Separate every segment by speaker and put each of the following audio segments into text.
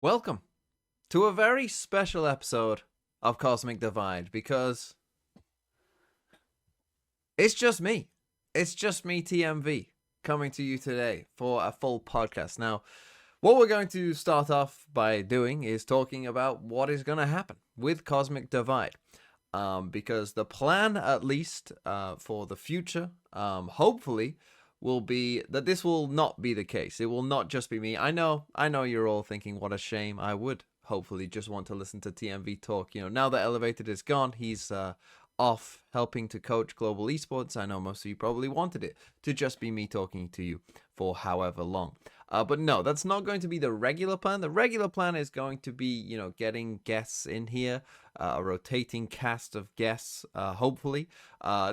Speaker 1: Welcome to a very special episode of Cosmic Divide because it's just me. It's just me, TMV, coming to you today for a full podcast. Now, what we're going to start off by doing is talking about what is going to happen with Cosmic Divide. Because the plan, at least for the future, hopefully, will be that this will not be the case. It will not just be me. I know you're all thinking, what a shame. I would hopefully just want to listen to TMV talk. Now that Elevated is gone, he's off helping to coach global esports. I know most of you probably wanted it to just be me talking to you for however long. But no, that's not going to be the regular plan. The regular plan is going to be, getting guests in here, a rotating cast of guests, hopefully.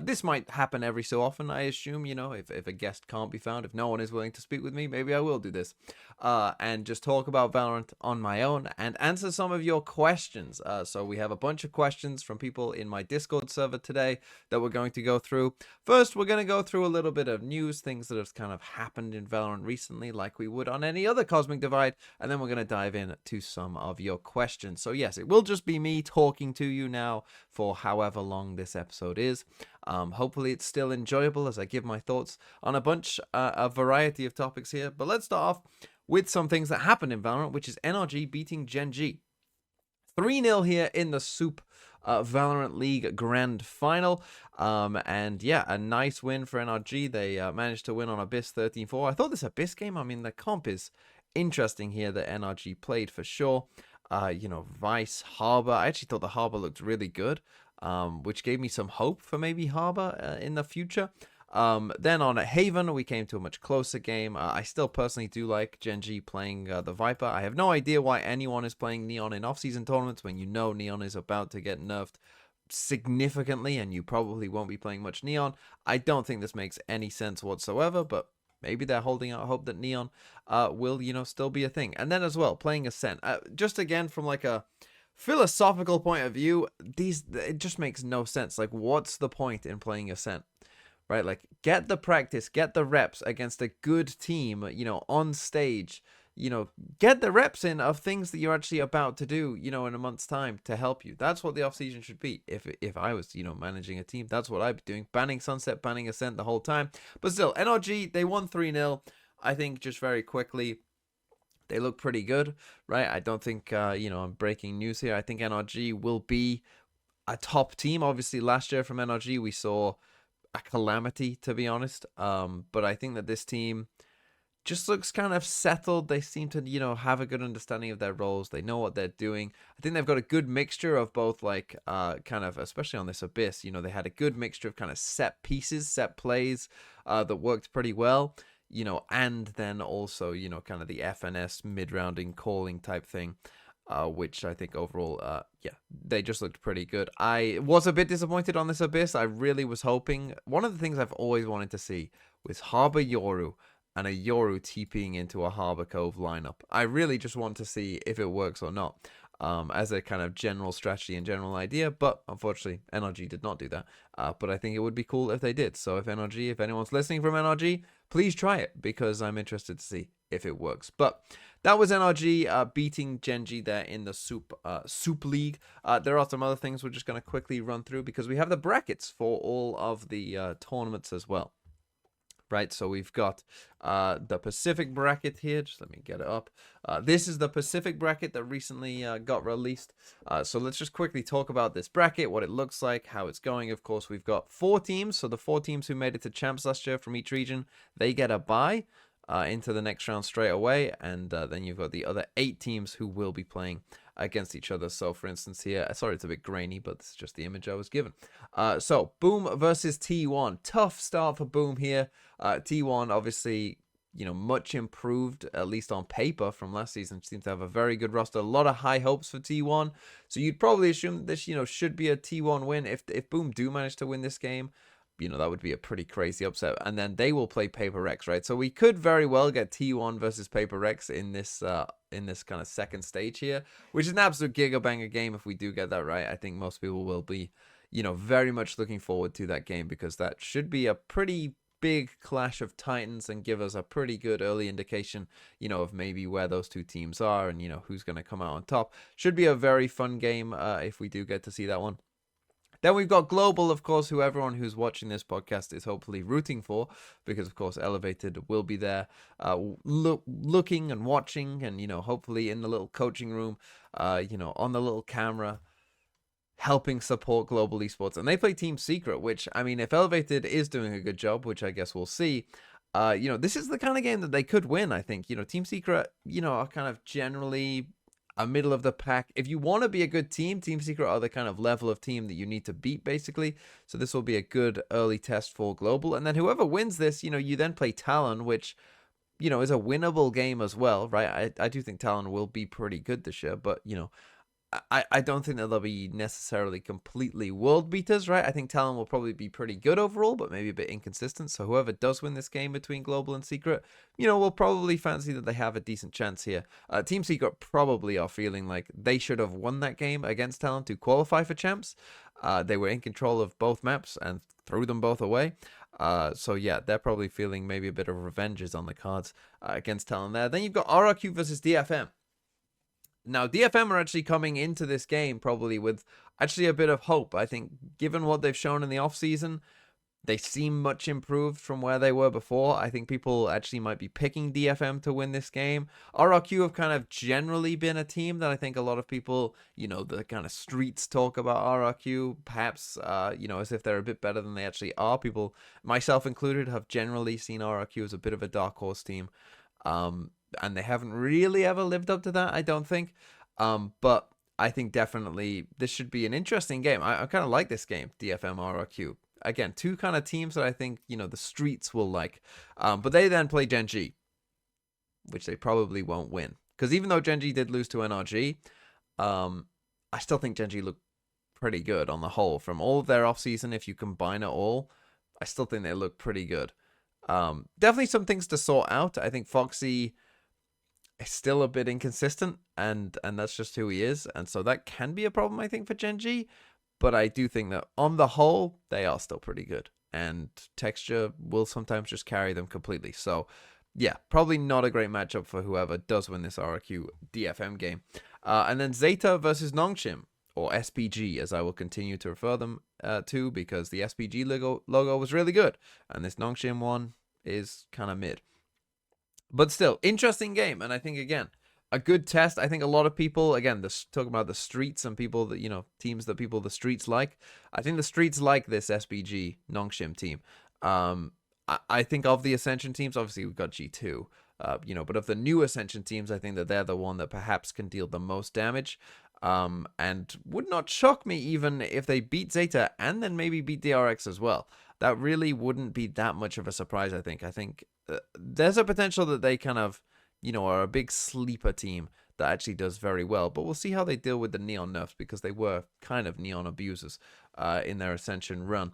Speaker 1: This might happen every so often, I assume, if a guest can't be found, if no one is willing to speak with me, maybe I will do this. And just talk about Valorant on my own and answer some of your questions. So we have a bunch of questions from people in my Discord server today that we're going to go through. First, we're going to go through a little bit of news, things that have kind of happened in Valorant recently, like we would on any other Cosmic Divide, and then we're going to dive in to some of your questions. So yes, it will just be me talking to you now for however long this episode is. Hopefully it's still enjoyable as I give my thoughts on a variety of topics here. But let's start off with some things that happened in Valorant, which is NRG beating Gen G. 3-0 here in the SOOP Valorant League Grand Final. And yeah, a nice win for NRG. They managed to win on Abyss 13-4. I thought this Abyss game, the comp is interesting here that NRG played for sure. Vice, Harbor. I actually thought the Harbor looked really good, which gave me some hope for maybe Harbor in the future. Then on Haven, we came to a much closer game. I still personally do like Gen G playing the Viper. I have no idea why anyone is playing Neon in off-season tournaments when Neon is about to get nerfed significantly and you probably won't be playing much Neon. I don't think this makes any sense whatsoever, but maybe they're holding out hope that Neon will, still be a thing. And then as well, playing Acend. Just again, from like a philosophical point of view, it just makes no sense. Like, what's the point in playing Acend? Right, like get the practice, get the reps against a good team, on stage, get the reps in of things that you're actually about to do, in a month's time to help you. That's what the offseason should be. If I was, managing a team, that's what I'd be doing. Banning Sunset, banning Acend the whole time. But still, NRG, they won 3-0. I think just very quickly, they look pretty good, right? I don't think, I'm breaking news here. I think NRG will be a top team. Obviously, last year from NRG, we saw a calamity, to be honest. But I think that this team just looks kind of settled. They seem to, have a good understanding of their roles. They know what they're doing. I think they've got a good mixture of both, like, kind of, especially on this Abyss, they had a good mixture of kind of set pieces, set plays that worked pretty well, and then also, kind of the FNS mid-rounding calling type thing. Which I think overall, they just looked pretty good. I was a bit disappointed on this Abyss. I really was hoping. One of the things I've always wanted to see was Harbor Yoru and a Yoru TPing into a Harbor Cove lineup. I really just want to see if it works or not, as a kind of general strategy and general idea. But unfortunately, NRG did not do that. But I think it would be cool if they did. So if anyone's listening from NRG, please try it because I'm interested to see if it works. But that was NRG beating Gen G there in the SOOP League. There are some other things we're just going to quickly run through because we have the brackets for all of the tournaments as well. Right, so we've got the Pacific bracket here. Just let me get it up. This is the Pacific bracket that recently got released. So let's just quickly talk about this bracket, what it looks like, how it's going. Of course, we've got 4 teams. So the 4 teams who made it to champs last year from each region, they get a bye into the next round straight away. And then you've got the other 8 teams who will be playing against each other. So for instance here, sorry it's a bit grainy, but this is just the image I was given. So Boom versus T1. Tough start for Boom here. T1 obviously, much improved, at least on paper, from last season. Seems to have a very good roster. A lot of high hopes for T1. So you'd probably assume that this, should be a T1 win. If Boom do manage to win this game, that would be a pretty crazy upset. And then they will play Paper Rex, right? So we could very well get T1 versus Paper Rex in this kind of second stage here, which is an absolute giga-banger game if we do get that right. I think most people will be, very much looking forward to that game because that should be a pretty big clash of titans and give us a pretty good early indication, of maybe where those two teams are and, who's going to come out on top. Should be a very fun game if we do get to see that one. Then we've got Global, of course, who everyone who's watching this podcast is hopefully rooting for, because, of course, Elevated will be there looking and watching and, hopefully in the little coaching room, on the little camera, helping support Global Esports. And they play Team Secret, which, I mean, if Elevated is doing a good job, which I guess we'll see, this is the kind of game that they could win, I think. Team Secret, are kind of generally a middle of the pack. If you want to be a good team, Team Secret are the kind of level of team that you need to beat, basically. So this will be a good early test for Global. And then whoever wins this, you then play Talon, which, is a winnable game as well, right? I do think Talon will be pretty good this year, but, I don't think that they'll be necessarily completely world beaters, right? I think Talon will probably be pretty good overall, but maybe a bit inconsistent. So whoever does win this game between Global and Secret, will probably fancy that they have a decent chance here. Team Secret probably are feeling like they should have won that game against Talon to qualify for champs. They were in control of both maps and threw them both away. So yeah, they're probably feeling maybe a bit of revenge is on the cards against Talon there. Then you've got RRQ versus DFM. Now, DFM are actually coming into this game probably with actually a bit of hope. I think given what they've shown in the offseason, they seem much improved from where they were before. I think people actually might be picking DFM to win this game. RRQ have kind of generally been a team that I think a lot of people, the kind of streets talk about RRQ, perhaps, as if they're a bit better than they actually are. People, myself included, have generally seen RRQ as a bit of a dark horse team. And they haven't really ever lived up to that, I don't think. But I think definitely this should be an interesting game. I kind of like this game, DFM RRQ. Again, two kind of teams that I think, the streets will like. But they then play Gen G, which they probably won't win. Because even though Gen G did lose to NRG, I still think Gen G look pretty good on the whole. From all of their offseason, if you combine it all, I still think they look pretty good. Definitely some things to sort out. I think Foxy is still a bit inconsistent, and that's just who he is, and so that can be a problem, I think, for Gen G. But I do think that on the whole, they are still pretty good, and Texture will sometimes just carry them completely. So yeah, probably not a great matchup for whoever does win this RRQ DFM game. And then Zeta versus Nongshim, or SPG, as I will continue to refer them to, because the SPG logo was really good, and this Nongshim one is kind of mid. But still, interesting game, and I think, again, a good test. I think a lot of people, again, talking about the streets and people that, teams that the streets like. I think the streets like this SPG Nongshim team. I think of the Ascension teams, obviously we've got G2, but of the new Ascension teams, I think that they're the one that perhaps can deal the most damage. And would not shock me even if they beat Zeta and then maybe beat DRX as well. That really wouldn't be that much of a surprise, I think. I think there's a potential that they kind of, are a big sleeper team that actually does very well. But we'll see how they deal with the Neon nerfs, because they were kind of Neon abusers in their Ascension run.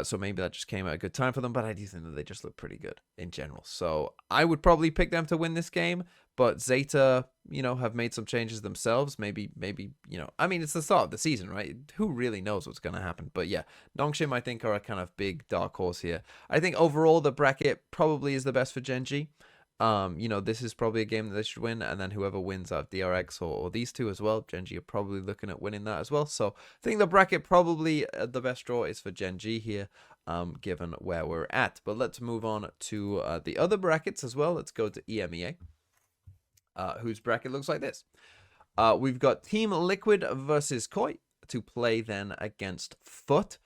Speaker 1: So maybe that just came at a good time for them. But I do think that they just look pretty good in general. So I would probably pick them to win this game. But Zeta, have made some changes themselves. Maybe, I mean, it's the start of the season, right? Who really knows what's going to happen? But yeah, Nongshim, I think, are a kind of big dark horse here. I think overall, the bracket probably is the best for Gen G. This is probably a game that they should win. And then whoever wins out of DRX or these two as well, Gen G are probably looking at winning that as well. So I think the bracket probably the best draw is for Gen G here, given where we're at. But let's move on to the other brackets as well. Let's go to EMEA. Whose bracket looks like this. We've got Team Liquid versus Koi to play then against Foot.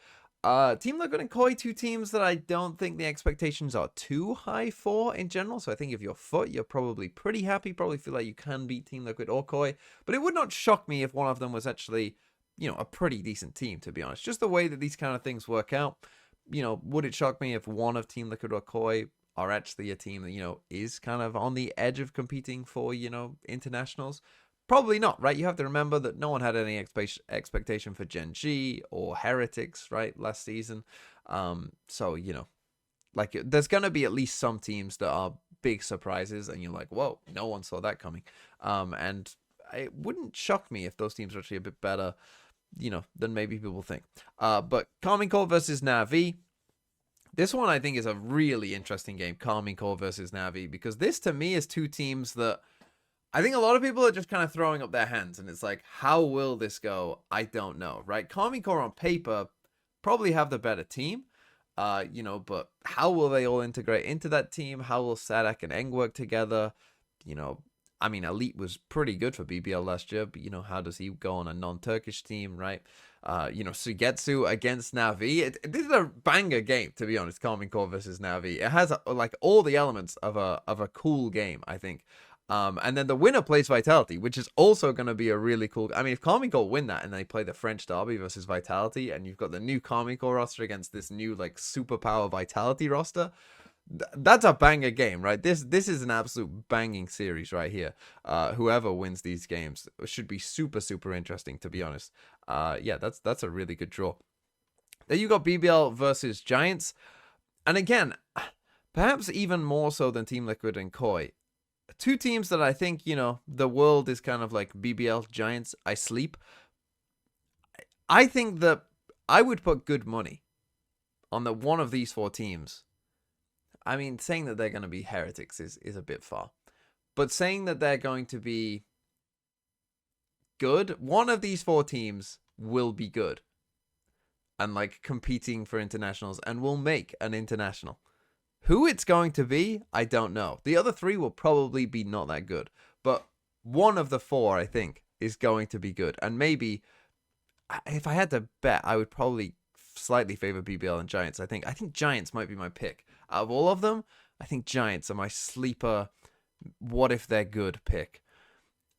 Speaker 1: Team Liquid and Koi, two teams that I don't think the expectations are too high for in general. So I think if you're Foot, you're probably pretty happy, probably feel like you can beat Team Liquid or Koi. But it would not shock me if one of them was actually, a pretty decent team, to be honest. Just the way that these kind of things work out. Would it shock me if one of Team Liquid or Koi are actually a team that, is kind of on the edge of competing for, internationals? Probably not, right? You have to remember that no one had any expectation for Gen G or Heretics, right, last season. So, there's going to be at least some teams that are big surprises, and you're like, whoa, no one saw that coming. And it wouldn't shock me if those teams are actually a bit better, than maybe people think. But Carmine Core versus Navi. This one I think is a really interesting game, Karmine Corp versus Navi, because this to me is two teams that I think a lot of people are just kind of throwing up their hands, and it's like, how will this go? I don't know, right? Karmine Corp on paper probably have the better team, but how will they all integrate into that team? How will Sadak and Eng work together? I mean, Elite was pretty good for BBL last year, but how does he go on a non-Turkish team, right? Sugetsu against Navi. This is a banger game, to be honest. Karmine Corp versus Navi. It has like all the elements of a cool game, I think. And then the winner plays Vitality, which is also going to be a really cool. I mean, if Karmine Corp win that and they play the French Derby versus Vitality, and you've got the new Karmine Corp roster against this new like superpower Vitality roster, that's a banger game, right? This is an absolute banging series right here. Whoever wins these games should be super, super interesting, to be honest. Yeah, that's a really good draw. Then you got BBL versus Giants. And again, perhaps even more so than Team Liquid and Koi. Two teams that I think, the world is kind of like BBL, Giants, I sleep. I think that I would put good money on the one of these four teams. I mean, saying that they're going to be heretics is a bit far. But saying that they're going to be good, one of these four teams will be good. And like competing for internationals and will make an international. Who it's going to be, I don't know. The other three will probably be not that good. But one of the four, I think, is going to be good. And maybe, if I had to bet, I would probably slightly favor BBL and Giants. I think Giants might be my pick. Out of all of them, I think Giants are my sleeper, what if they're good pick.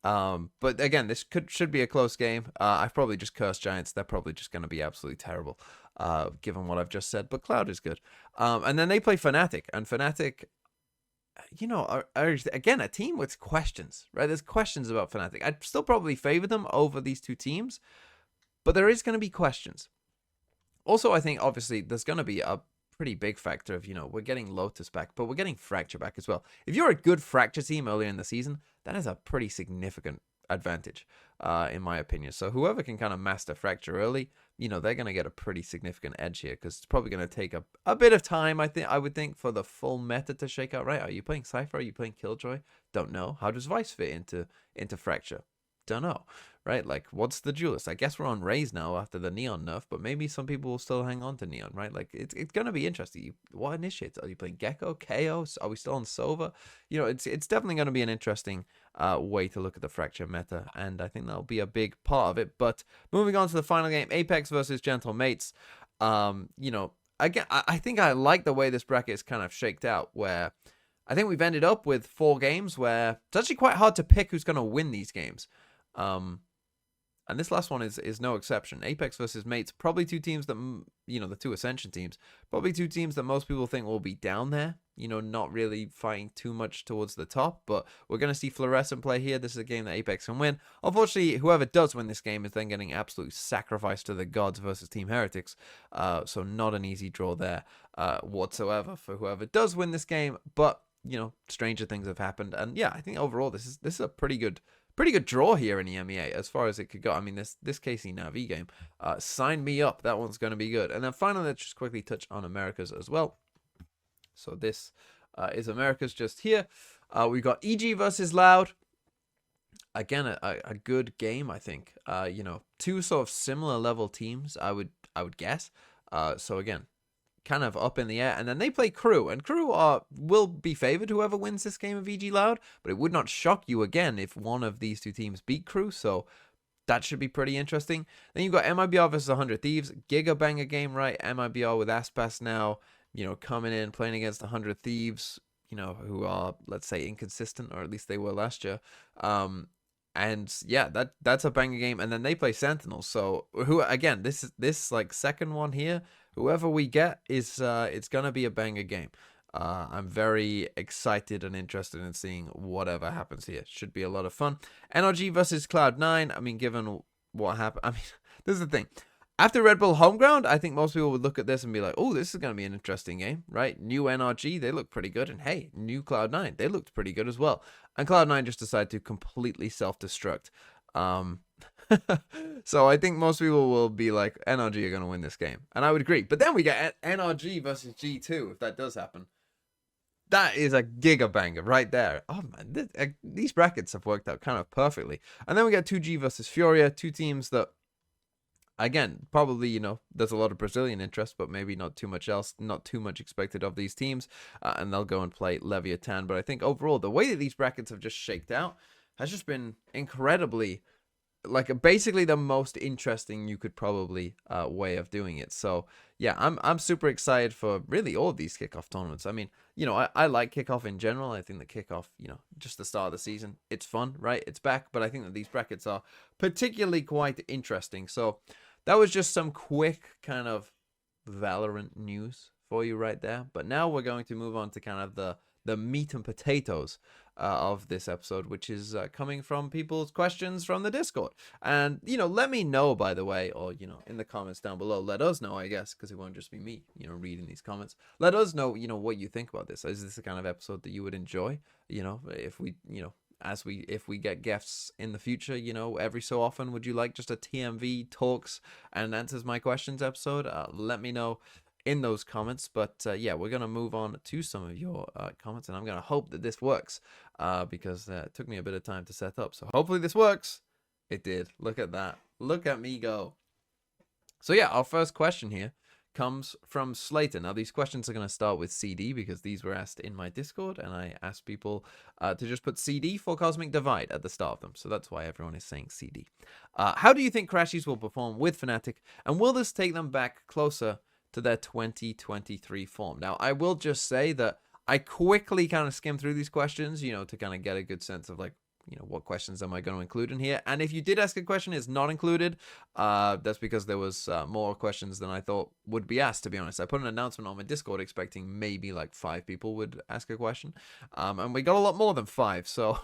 Speaker 1: But again, this should be a close game. I've probably just cursed Giants. They're probably just going to be absolutely terrible, given what I've just said. But Cloud is good. And then they play Fnatic. And Fnatic, are again, a team with questions, right? There's questions about Fnatic. I'd still probably favor them over these two teams. But there is going to be questions. Also, I think, obviously, there's going to be a pretty big factor of, we're getting Lotus back, but we're getting Fracture back as well. If you're a good Fracture team earlier in the season, that is a pretty significant advantage, in my opinion. So whoever can kind of master Fracture early, they're going to get a pretty significant edge here, because it's probably going to take a bit of time, I would think, for the full meta to shake out, right? Are you playing Cypher? Are you playing Killjoy? Don't know. How does Vice fit into Fracture? Don't know, right? Like, what's the duelist? I guess we're on Raze now after the Neon nerf, but maybe some people will still hang on to Neon, right? Like, it's going to be interesting. What initiates? Are you playing Gecko, Chaos? Are we still on Sova? It's definitely going to be an interesting way to look at the Fracture meta, and I think that'll be a big part of it. But moving on to the final game, Apex versus Gentle Mates. Again, I think I like the way this bracket is kind of shaked out, where I think we've ended up with 4 games where it's actually quite hard to pick who's going to win these games. And this last one is no exception. Apex versus Mates, probably two teams that, the two Ascension teams, probably two teams that most people think will be down there, not really fighting too much towards the top, but we're going to see Fluorescent play here. This is a game that Apex can win. Unfortunately, whoever does win this game is then getting absolute sacrifice to the gods versus Team Heretics, so not an easy draw there whatsoever for whoever does win this game, but, stranger things have happened, and yeah, I think overall this is a pretty good draw here in the MEA as far as it could go. I mean, this KC Navi game, sign me up. That one's going to be good. And then finally, let's just quickly touch on Americas as well. So this is Americas just here. We've got EG versus Loud. Again, a good game, I think. Two sort of similar level teams, I would guess. So again, kind of up in the air, and then they play Crew, and Crew will be favored whoever wins this game of EG Loud, but it would not shock you again if one of these two teams beat Crew, so that should be pretty interesting. Then you've got MIBR versus 100 Thieves, Giga banger game, right? MIBR with Aspas now, coming in, playing against 100 Thieves, who are, let's say, inconsistent, or at least they were last year. And yeah, that's a banger game, and then they play Sentinels, so who, again, this like second one here, whoever we get is it's gonna be a banger game. I'm very excited and interested in seeing whatever happens here. Should be a lot of fun. NRG versus Cloud9. I mean, given what happened, I mean, this is the thing. After Red Bull Homeground, I think most people would look at this and be like, oh, this is going to be an interesting game, right? New NRG, they look pretty good. And hey, new Cloud9, they looked pretty good as well. And Cloud9 just decided to completely self-destruct. So I think most people will be like, NRG are going to win this game. And I would agree. But then we get NRG versus G2, if that does happen. That is a giga banger right there. Oh, man. These brackets have worked out kind of perfectly. And then we get 2G versus Furia, two teams that, again, probably, there's a lot of Brazilian interest, but maybe not too much else, not too much expected of these teams. And they'll go and play Leviathan. But I think overall, the way that these brackets have just shaked out has just been incredibly, like, basically the most interesting you could probably way of doing it. So yeah, I'm super excited for really all of these kickoff tournaments. I mean, I like kickoff in general. I think the kickoff, just the start of the season, it's fun, right? It's back, but I think that these brackets are particularly quite interesting. So that was just some quick kind of Valorant news for you right there. But now we're going to move on to kind of the meat and potatoes of this episode, which is coming from people's questions from the Discord. And, let me know, by the way, or, in the comments down below, let us know, I guess, because it won't just be me, reading these comments. Let us know, what you think about this. Is this the kind of episode that you would enjoy? If we, if we get guests in the future, every so often, would you like just a TMV talks and answers my questions episode? Let me know in those comments. But yeah, we're gonna move on to some of your comments, and I'm gonna hope that this works because it took me a bit of time to set up, so hopefully this works. It did. Look at that. Look at me go. So yeah, our first question here comes from Slater. Now these questions are going to start with CD because these were asked in my Discord, and I asked people to just put CD for Cosmic Divide at the start of them, so that's why everyone is saying CD. How do you think Crashies will perform with Fnatic, and will this take them back closer to their 2023 form? Now, I will just say that I quickly kind of skimmed through these questions, to kind of get a good sense of, like, what questions am I going to include in here? And if you did ask a question, it's not included. That's because there was more questions than I thought would be asked, to be honest. I put an announcement on my Discord expecting maybe like 5 people would ask a question. And we got a lot more than 5. So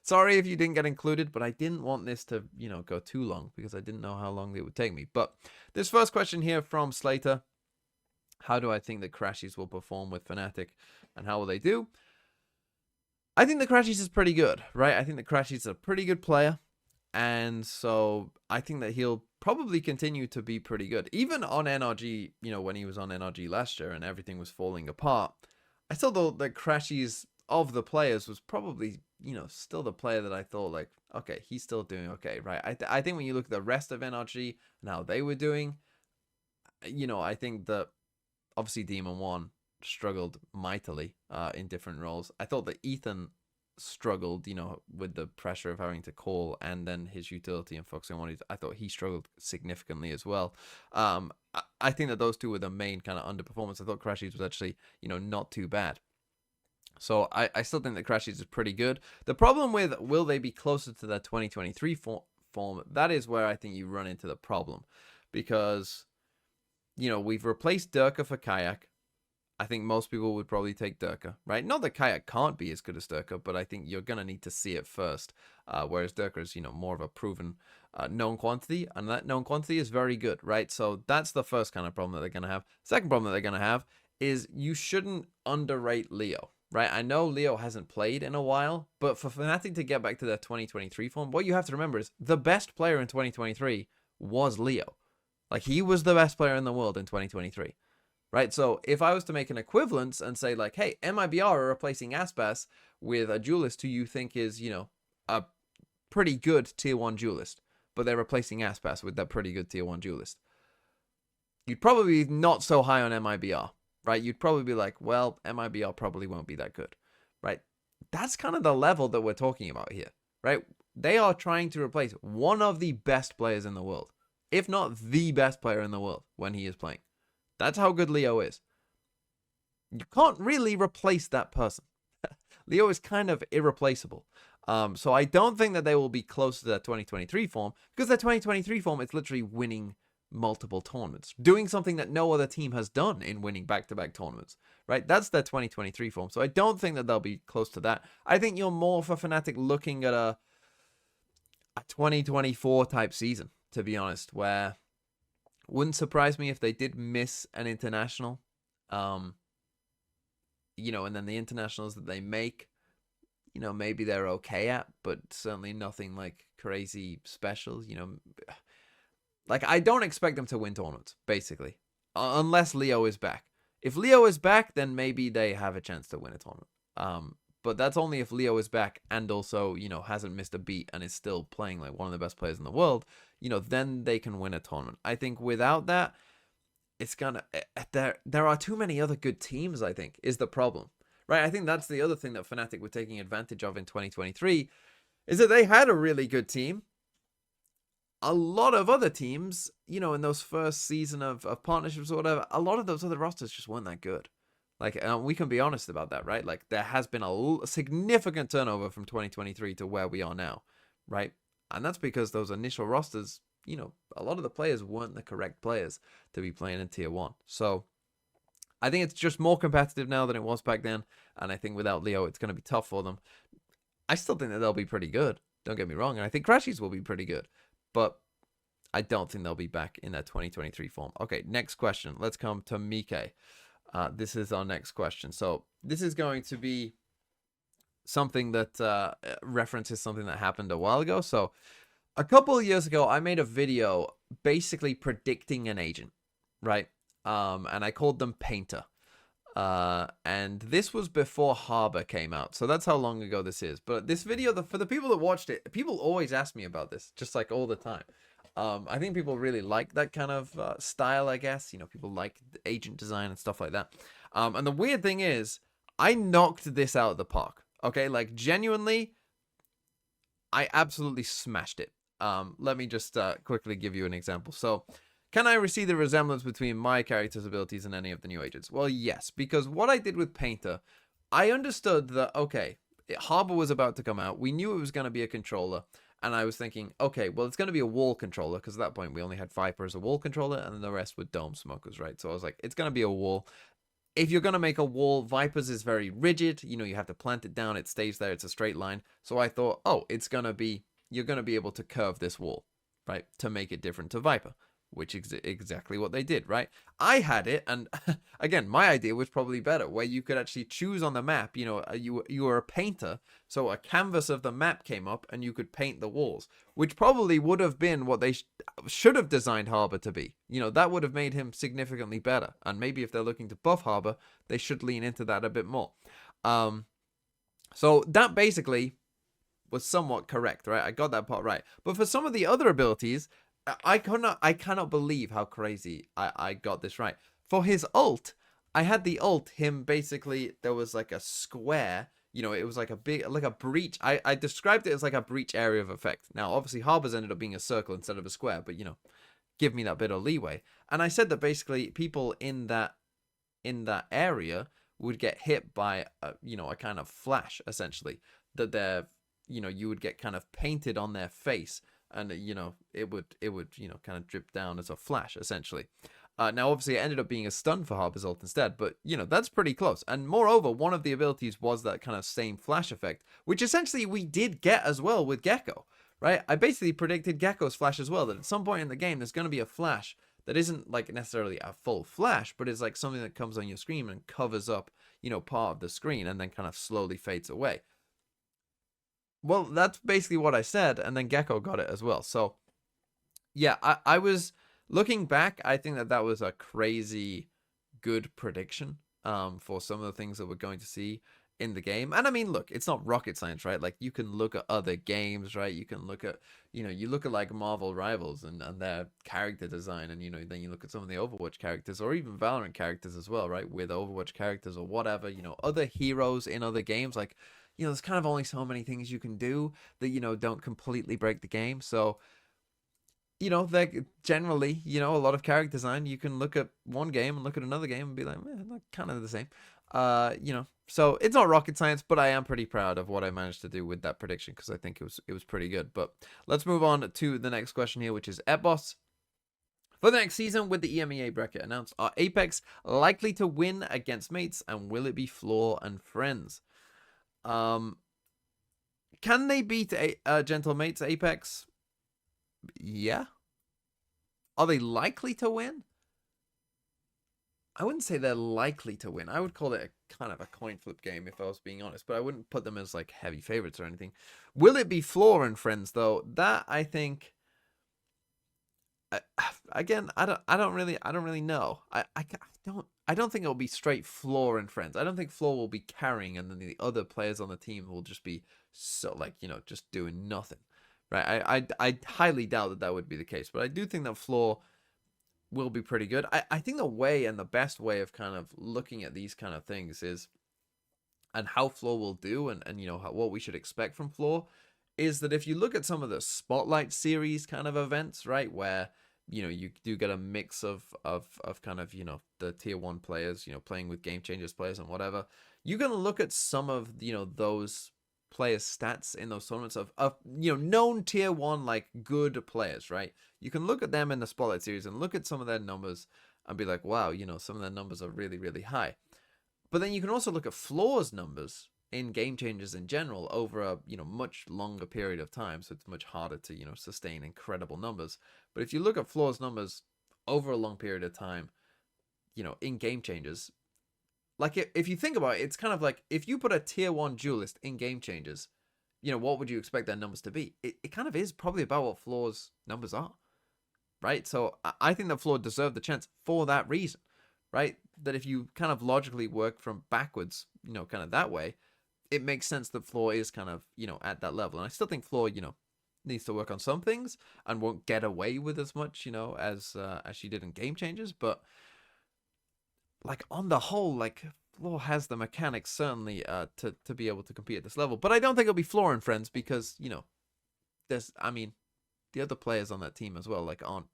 Speaker 1: sorry if you didn't get included, but I didn't want this to, go too long because I didn't know how long it would take me. But this first question here from Slater: how do I think that Crashies will perform with Fnatic, and how will they do? I think the Crashies is pretty good, right? I think the Crashies is a pretty good player, and so I think that he'll probably continue to be pretty good. Even on NRG, when he was on NRG last year and everything was falling apart, I still thought that Crashies of the players was probably, still the player that I thought, like, okay, he's still doing okay, right? I think when you look at the rest of NRG and how they were doing, I think that obviously Demon 1 struggled mightily in different roles. I thought that Ethan struggled, with the pressure of having to call, and then his utility and focusing on it. I thought he struggled significantly as well. I think that those two were the main kind of underperformance. I thought Crashies was actually, not too bad. So I still think that Crashies is pretty good. The problem with will they be closer to their 2023 form, that is where I think you run into the problem. Because, we've replaced Durka for Kayak. I think most people would probably take Durka, right? Not that Kayak can't be as good as Durka, but I think you're going to need to see it first. Whereas Durka is, more of a proven known quantity, and that known quantity is very good, right? So that's the first kind of problem that they're going to have. Second problem that they're going to have is you shouldn't underrate Leo, right? I know Leo hasn't played in a while, but for Fnatic to get back to their 2023 form, what you have to remember is the best player in 2023 was Leo. Like, he was the best player in the world in 2023. Right, so if I was to make an equivalence and say, like, hey, MIBR are replacing Aspas with a duelist who you think is, a pretty good tier 1 duelist, but they're replacing Aspas with that pretty good tier 1 duelist, you'd probably be not so high on MIBR, right? You'd probably be like, well, MIBR probably won't be that good, right? That's kind of the level that we're talking about here, right? They are trying to replace one of the best players in the world, if not the best player in the world when he is playing. That's how good Leo is. You can't really replace that person. Leo is kind of irreplaceable. So I don't think that they will be close to their 2023 form, because their 2023 form is literally winning multiple tournaments, doing something that no other team has done in winning back-to-back tournaments, right? That's their 2023 form. So I don't think that they'll be close to that. I think you're more for Fnatic looking at a 2024 type season, to be honest, where wouldn't surprise me if they did miss an international, and then the internationals that they make, maybe they're okay at, but certainly nothing like crazy special. Like I don't expect them to win tournaments, basically, unless Leo is back. If Leo is back, then maybe they have a chance to win a tournament. But that's only if Leo is back and also, hasn't missed a beat and is still playing like one of the best players in the world, then they can win a tournament. I think without that, it's gonna there are too many other good teams, I think, is the problem. Right? I think that's the other thing that Fnatic were taking advantage of in 2023 is that they had a really good team. A lot of other teams, in those first season of partnerships or whatever, a lot of those other rosters just weren't that good. Like, we can be honest about that, right? Like, there has been a significant turnover from 2023 to where we are now, right? And that's because those initial rosters, a lot of the players weren't the correct players to be playing in Tier 1. So, I think it's just more competitive now than it was back then. And I think without Leo, it's going to be tough for them. I still think that they'll be pretty good. Don't get me wrong. And I think Crashies will be pretty good. But I don't think they'll be back in their 2023 form. Okay, next question. Let's come to Mike. This is our next question. So this is going to be something that references something that happened a while ago. So a couple of years ago, I made a video basically predicting an agent, right? And I called them Painter. And this was before Harbor came out. So that's how long ago this is. But this video, for the people that watched it, people always ask me about this, just like all the time. I think people really like that kind of style, I guess. People like agent design and stuff like that. And the weird thing is, I knocked this out of the park. Okay, like genuinely, I absolutely smashed it. Let me just quickly give you an example. So, can I see the resemblance between my character's abilities and any of the new agents? Well, yes, because what I did with Painter, I understood that, okay, Harbor was about to come out. We knew it was going to be a controller. And I was thinking, okay, well, it's going to be a wall controller, because at that point we only had Viper as a wall controller, and then the rest were Dome Smokers, right? So I was like, it's going to be a wall. If you're going to make a wall, Viper's is very rigid. You have to plant it down. It stays there. It's a straight line. So I thought, oh, you're going to be able to curve this wall, right, to make it different to Viper, which is exactly what they did, right? I had it, and again, my idea was probably better, where you could actually choose on the map. You were a painter, so a canvas of the map came up, and you could paint the walls, which probably would have been what they should have designed Harbor to be. That would have made him significantly better, and maybe if they're looking to buff Harbor, they should lean into that a bit more. So that basically was somewhat correct, right? I got that part right. But for some of the other abilities, I cannot believe how crazy I got this right. For his ult, I had the ult, him basically, there was like a square, it was like a breach. I described it as like a breach area of effect. Now, obviously, Harbor's ended up being a circle instead of a square, but, give me that bit of leeway. And I said that basically people in that area would get hit by, a kind of flash, essentially. That you would get kind of painted on their face. And, it would kind of drip down as a flash, essentially. Now, obviously, it ended up being a stun for Harbor's ult instead, but, that's pretty close. And moreover, one of the abilities was that kind of same flash effect, which essentially we did get as well with Gecko, right? I basically predicted Gecko's flash as well, that at some point in the game, there's going to be a flash that isn't, like, necessarily a full flash, but is, like, something that comes on your screen and covers up, part of the screen and then kind of slowly fades away. Well, that's basically what I said, and then Gecko got it as well. So, yeah, I was looking back. I think that was a crazy good prediction for some of the things that we're going to see in the game. And I mean, look, it's not rocket science, right? Like, you can look at other games, right? You can look at, you look at like Marvel Rivals and their character design, and then you look at some of the Overwatch characters, or even Valorant characters as well, right? With Overwatch characters or whatever, other heroes in other games, like. There's kind of only so many things you can do that, don't completely break the game. So, they're generally, a lot of character design, you can look at one game and look at another game and be like, they're kind of the same. So it's not rocket science, but I am pretty proud of what I managed to do with that prediction, because I think it was pretty good. But let's move on to the next question here, which is Epos. For the next season, with the EMEA bracket announced, are Apex likely to win against mates, and will it be Floor and Friends? Can they beat Gentle Mates Apex? Yeah. Are they likely to win? I wouldn't say they're likely to win. I would call it kind of a coin flip game if I was being honest, but I wouldn't put them as like heavy favorites or anything. Will it be Floor and Friends though? That I think. Again, I don't really know. I don't think it'll be straight Floor and Friends. I don't think Floor will be carrying, and then the other players on the team will just be so like just doing nothing, right? I highly doubt that would be the case, but I do think that Floor will be pretty good. I think the way and the best way of kind of looking at these kind of things is, and how Floor will do, and what we should expect from Floor, is that if you look at some of the Spotlight series kind of events, right, where you do get a mix of kind of the tier 1 players playing with Game Changers players and whatever, you're going to look at some of those players' stats in those tournaments of known tier 1 like good players, right? You can look at them in the Spotlight series and look at some of their numbers and be like, wow, some of their numbers are really, really high. But then you can also look at Floor's numbers in Game Changers in general over a much longer period of time, so it's much harder to sustain incredible numbers. But if you look at Floor's numbers over a long period of time, in Game Changers, like if you think about it, it's kind of like if you put a tier 1 duelist in Game Changers, what would you expect their numbers to be? It kind of is probably about what Floor's numbers are, right? So I think that Floor deserved the chance for that reason, right? That if you kind of logically work from backwards, kind of that way, it makes sense that Floor is kind of, at that level. And I still think Floor, needs to work on some things and won't get away with as much, as she did in Game Changers. But like on the whole, like Floor has the mechanics certainly to be able to compete at this level. But I don't think it'll be Floor and Friends because, the other players on that team as well, like aren't,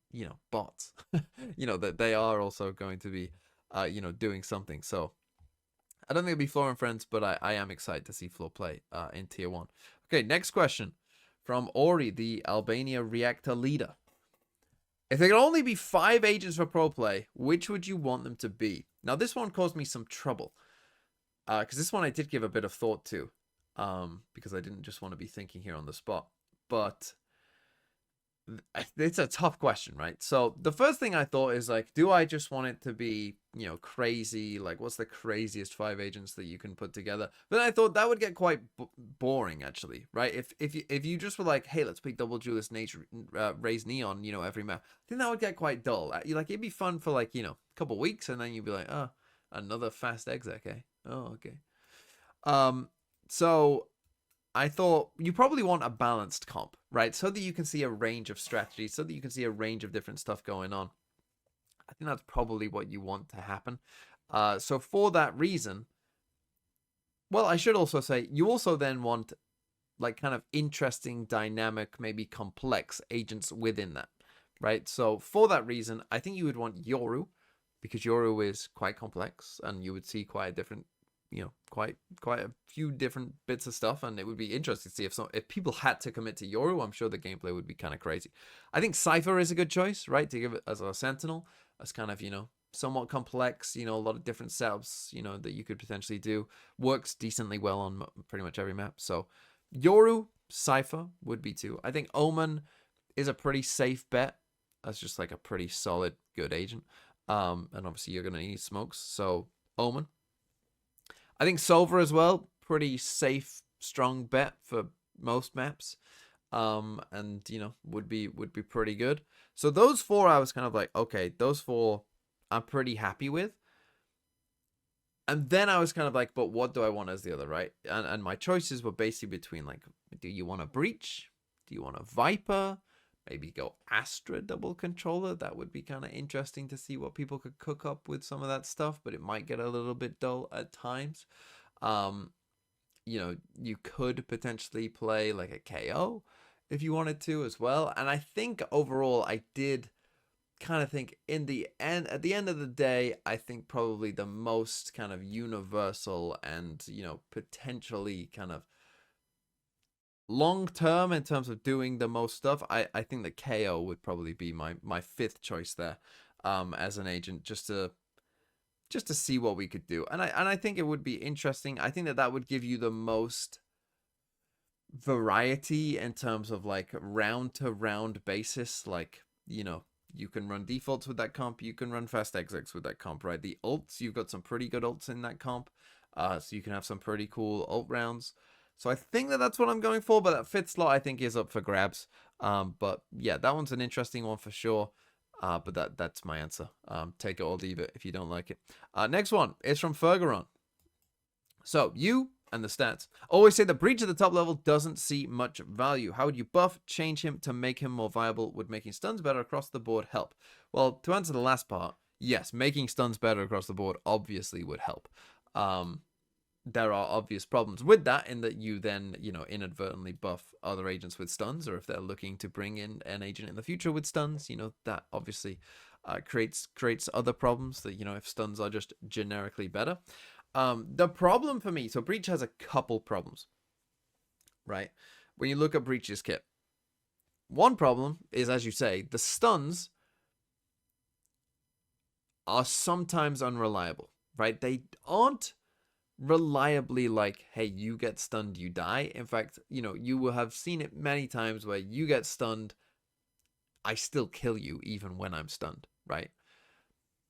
Speaker 1: bots. That they are also going to be, doing something. So I don't think it'll be Floor and Friends, but I am excited to see Floor play in Tier 1. Okay, next question from Ori, the Albania Reactor leader. If there could only be 5 agents for pro play, which would you want them to be? Now, this one caused me some trouble. Because this one I did give a bit of thought to. Because I didn't just want to be thinking here on the spot. But it's a tough question, right? So the first thing I thought is like, do I just want it to be, crazy? Like, what's the craziest 5 agents that you can put together? But then I thought that would get quite boring, actually, right? If you just were like, hey, let's play double duelist nature, raise neon, every map, I think that would get quite dull. Like, it'd be fun for like, a couple weeks, and then you'd be like, oh, another fast exec, eh? Oh, okay. So I thought you probably want a balanced comp, right? So that you can see a range of strategies, so that you can see a range of different stuff going on. I think that's probably what you want to happen. So for that reason, well, I should also say, you also then want like kind of interesting, dynamic, maybe complex agents within that, right? So for that reason, I think you would want Yoru, because Yoru is quite complex, and you would see quite a different, quite a few different bits of stuff, and it would be interesting to see if people had to commit to Yoru. I'm sure the gameplay would be kind of crazy. I think Cypher is a good choice, right, to give it as a Sentinel, as kind of somewhat complex, a lot of different setups, that you could potentially do. Works decently well on pretty much every map. So Yoru, Cypher would be 2. I think Omen is a pretty safe bet. That's just like a pretty solid, good agent. And obviously you're gonna need smokes, so Omen. I think Solver as well, pretty safe, strong bet for most maps. And would be pretty good. So those 4 I was kind of like, okay, those 4 I'm pretty happy with. And then I was kind of like, but what do I want as the other, right? And my choices were basically between like, do you want a Breach? Do you want a Viper? Maybe go Astra double controller. That would be kind of interesting to see what people could cook up with some of that stuff, but it might get a little bit dull at times. You could potentially play like a KO if you wanted to as well. And I think overall I did kind of think at the end of the day, I think probably the most kind of universal and, potentially kind of long term in terms of doing the most stuff, I think that KO would probably be my 5th choice there, as an agent, just to see what we could do. And I think it would be interesting. I think that would give you the most variety in terms of like round to round basis. Like, you can run defaults with that comp, you can run fast execs with that comp, right? The ults, you've got some pretty good ults in that comp. So you can have some pretty cool ult rounds. So I think that that's what I'm going for, but that fifth slot I think is up for grabs. But yeah, that one's an interesting one for sure. But that's my answer. Take it or leave it if you don't like it. Next one is from Fergeron. So you and the stats always say the breach at the top level doesn't see much value. How would you buff, change him to make him more viable? Would making stuns better across the board help? Well, to answer the last part, yes, making stuns better across the board obviously would help. There are obvious problems with that in that you then, inadvertently buff other agents with stuns, or if they're looking to bring in an agent in the future with stuns, that obviously creates other problems that, if stuns are just generically better. The problem for me, so Breach has a couple problems, right? When you look at Breach's kit, one problem is, as you say, the stuns are sometimes unreliable, right? They aren't reliably like, hey, you get stunned, you die. In fact, you will have seen it many times where you get stunned, I still kill you even when I'm stunned, right?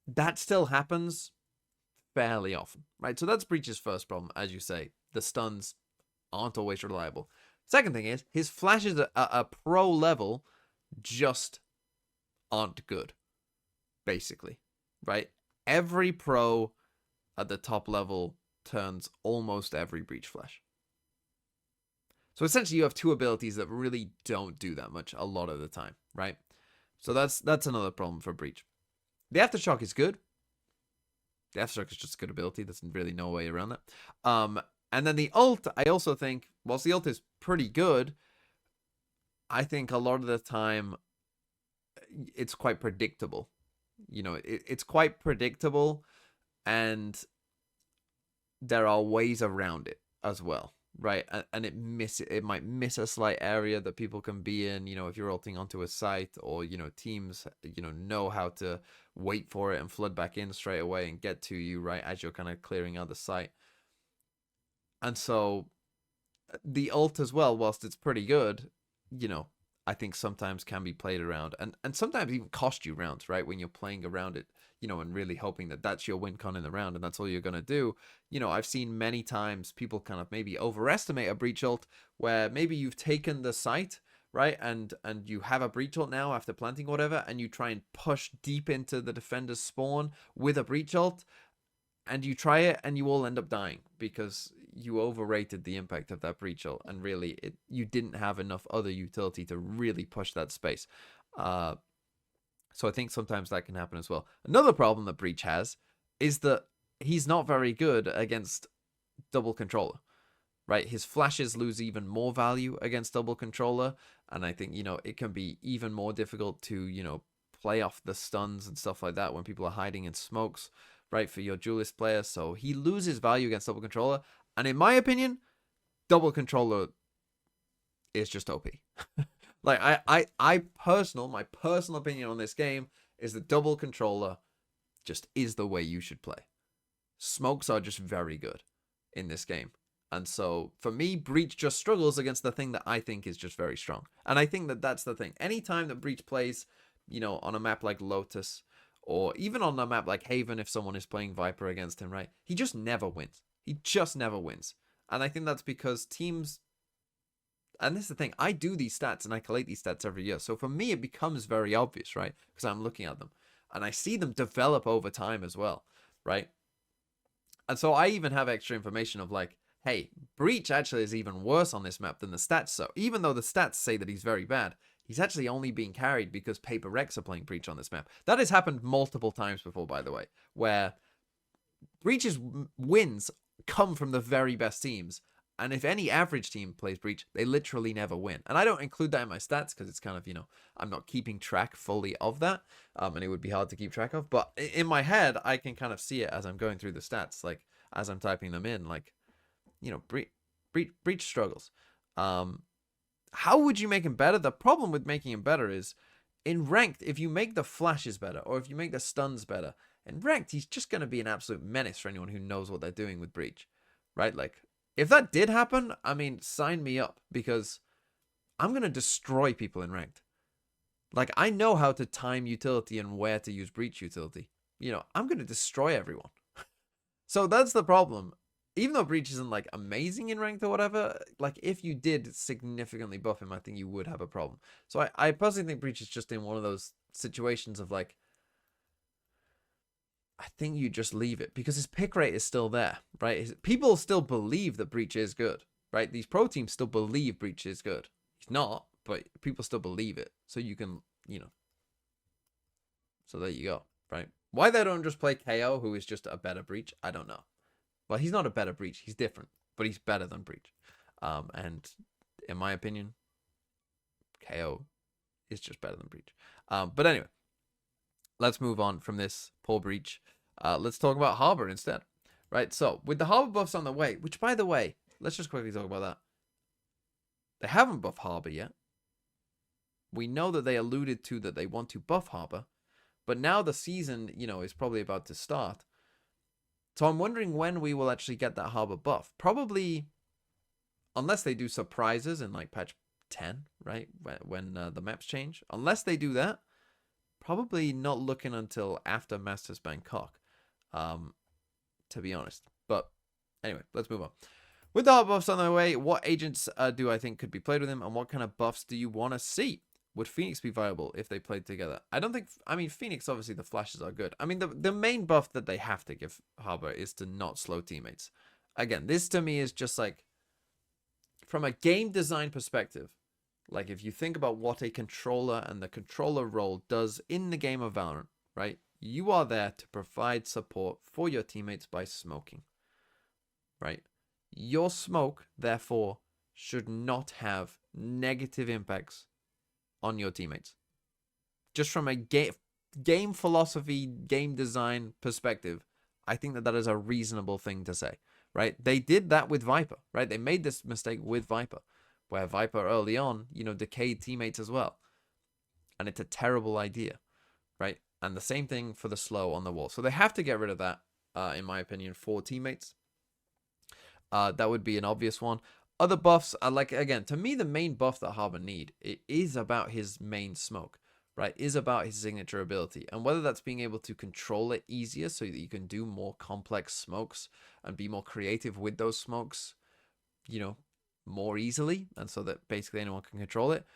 Speaker 1: That still happens fairly often, right? So that's Breach's first problem, as you say. The stuns aren't always reliable. Second thing is, his flashes at a pro level just aren't good, basically, right? Every pro at the top level turns almost every Breach flash. So essentially you have two abilities that really don't do that much a lot of the time, right? So that's another problem for Breach. The Aftershock is good. The Aftershock is just a good ability. There's really no way around that. And then the ult, I also think, whilst the ult is pretty good, I think a lot of the time it's quite predictable. It's quite predictable, and there are ways around it as well, right? And it might miss a slight area that people can be in, if you're ulting onto a site, or, teams, know how to wait for it and flood back in straight away and get to you, right, as you're kind of clearing out the site. And so the ult as well, whilst it's pretty good, I think sometimes can be played around, and sometimes even cost you rounds, right? When you're playing around it, and really hoping that that's your win con in the round and that's all you're going to do. I've seen many times people kind of maybe overestimate a Breach ult, where maybe you've taken the site, right? And you have a Breach ult now after planting whatever, and you try and push deep into the defender's spawn with a Breach ult, and you try it and you all end up dying because you overrated the impact of that Breach ult, and really you didn't have enough other utility to really push that space. So I think sometimes that can happen as well. Another problem that Breach has is that he's not very good against double controller, right? His flashes lose even more value against double controller, and I think, it can be even more difficult to, play off the stuns and stuff like that when people are hiding in smokes, right, for your duelist player. So he loses value against double controller, and in my opinion, double controller is just OP. Like, my personal opinion on this game is that double controller just is the way you should play. Smokes are just very good in this game. And so, for me, Breach just struggles against the thing that I think is just very strong. And I think that that's the thing. Anytime that Breach plays, on a map like Lotus, or even on a map like Haven, if someone is playing Viper against him, right, he just never wins. He just never wins. And I think that's because teams... And this is the thing, I do these stats and I collate these stats every year. So for me, it becomes very obvious, right? Because I'm looking at them. And I see them develop over time as well, right? And so I even have extra information of like, hey, Breach actually is even worse on this map than the stats. So even though the stats say that he's very bad, he's actually only being carried because Paper Rex are playing Breach on this map. That has happened multiple times before, by the way, where Breach's wins come from the very best teams. And if any average team plays Breach, they literally never win. And I don't include that in my stats because it's kind of, I'm not keeping track fully of that. And it would be hard to keep track of. But in my head, I can kind of see it as I'm going through the stats, like as I'm typing them in, like, Breach struggles. How would you make him better? The problem with making him better is in ranked, if you make the flashes better or if you make the stuns better, in ranked, he's just going to be an absolute menace for anyone who knows what they're doing with Breach, right? Like, if that did happen, I mean, sign me up, because I'm going to destroy people in ranked. Like, I know how to time utility and where to use Breach utility. I'm going to destroy everyone. So that's the problem. even though Breach isn't like amazing in ranked or whatever, like if you did significantly buff him, I think you would have a problem. So I personally think Breach is just in one of those situations of like, I think you just leave it because his pick rate is still there, right? People still believe that Breach is good, right? These pro teams still believe Breach is good. He's not, but people still believe it. So you can, so there you go, right? Why they don't just play KO, who is just a better Breach, I don't know. Well, he's not a better Breach. He's different, but he's better than Breach. And in my opinion, KO is just better than Breach. But anyway, let's move on from this poor Breach. Let's talk about Harbor instead, right? So with the Harbor buffs on the way, which by the way, let's just quickly talk about that. They haven't buffed Harbor yet. We know that they alluded to that they want to buff Harbor, but now the season, is probably about to start. So I'm wondering when we will actually get that Harbor buff. Probably, unless they do surprises in like patch 10, right? When the maps change. Unless they do that, probably not looking until after Masters Bangkok, to be honest. But anyway, let's move on. With the Harbor buffs on their way, what agents do I think could be played with him, and what kind of buffs do you want to see? Would Phoenix be viable if they played together? I don't think... I mean, Phoenix, obviously, the flashes are good. I mean, the main buff that they have to give Harbor is to not slow teammates. Again, this to me is just like... From a game design perspective, like if you think about what a controller and the controller role does in the game of Valorant, right? You are there to provide support for your teammates by smoking, right? Your smoke, therefore, should not have negative impacts on your teammates. Just from a game philosophy, game design perspective, I think that is a reasonable thing to say, right? They did that with Viper, right? They made this mistake with Viper, where Viper early on, decayed teammates as well. And it's a terrible idea, right? And the same thing for the slow on the wall. So they have to get rid of that, in my opinion, for teammates. That would be an obvious one. Other buffs are like, again, to me, the main buff that Harbor need, it is about his main smoke, right? Is about his signature ability. And whether that's being able to control it easier so that you can do more complex smokes and be more creative with those smokes, more easily. And so that basically anyone can control it.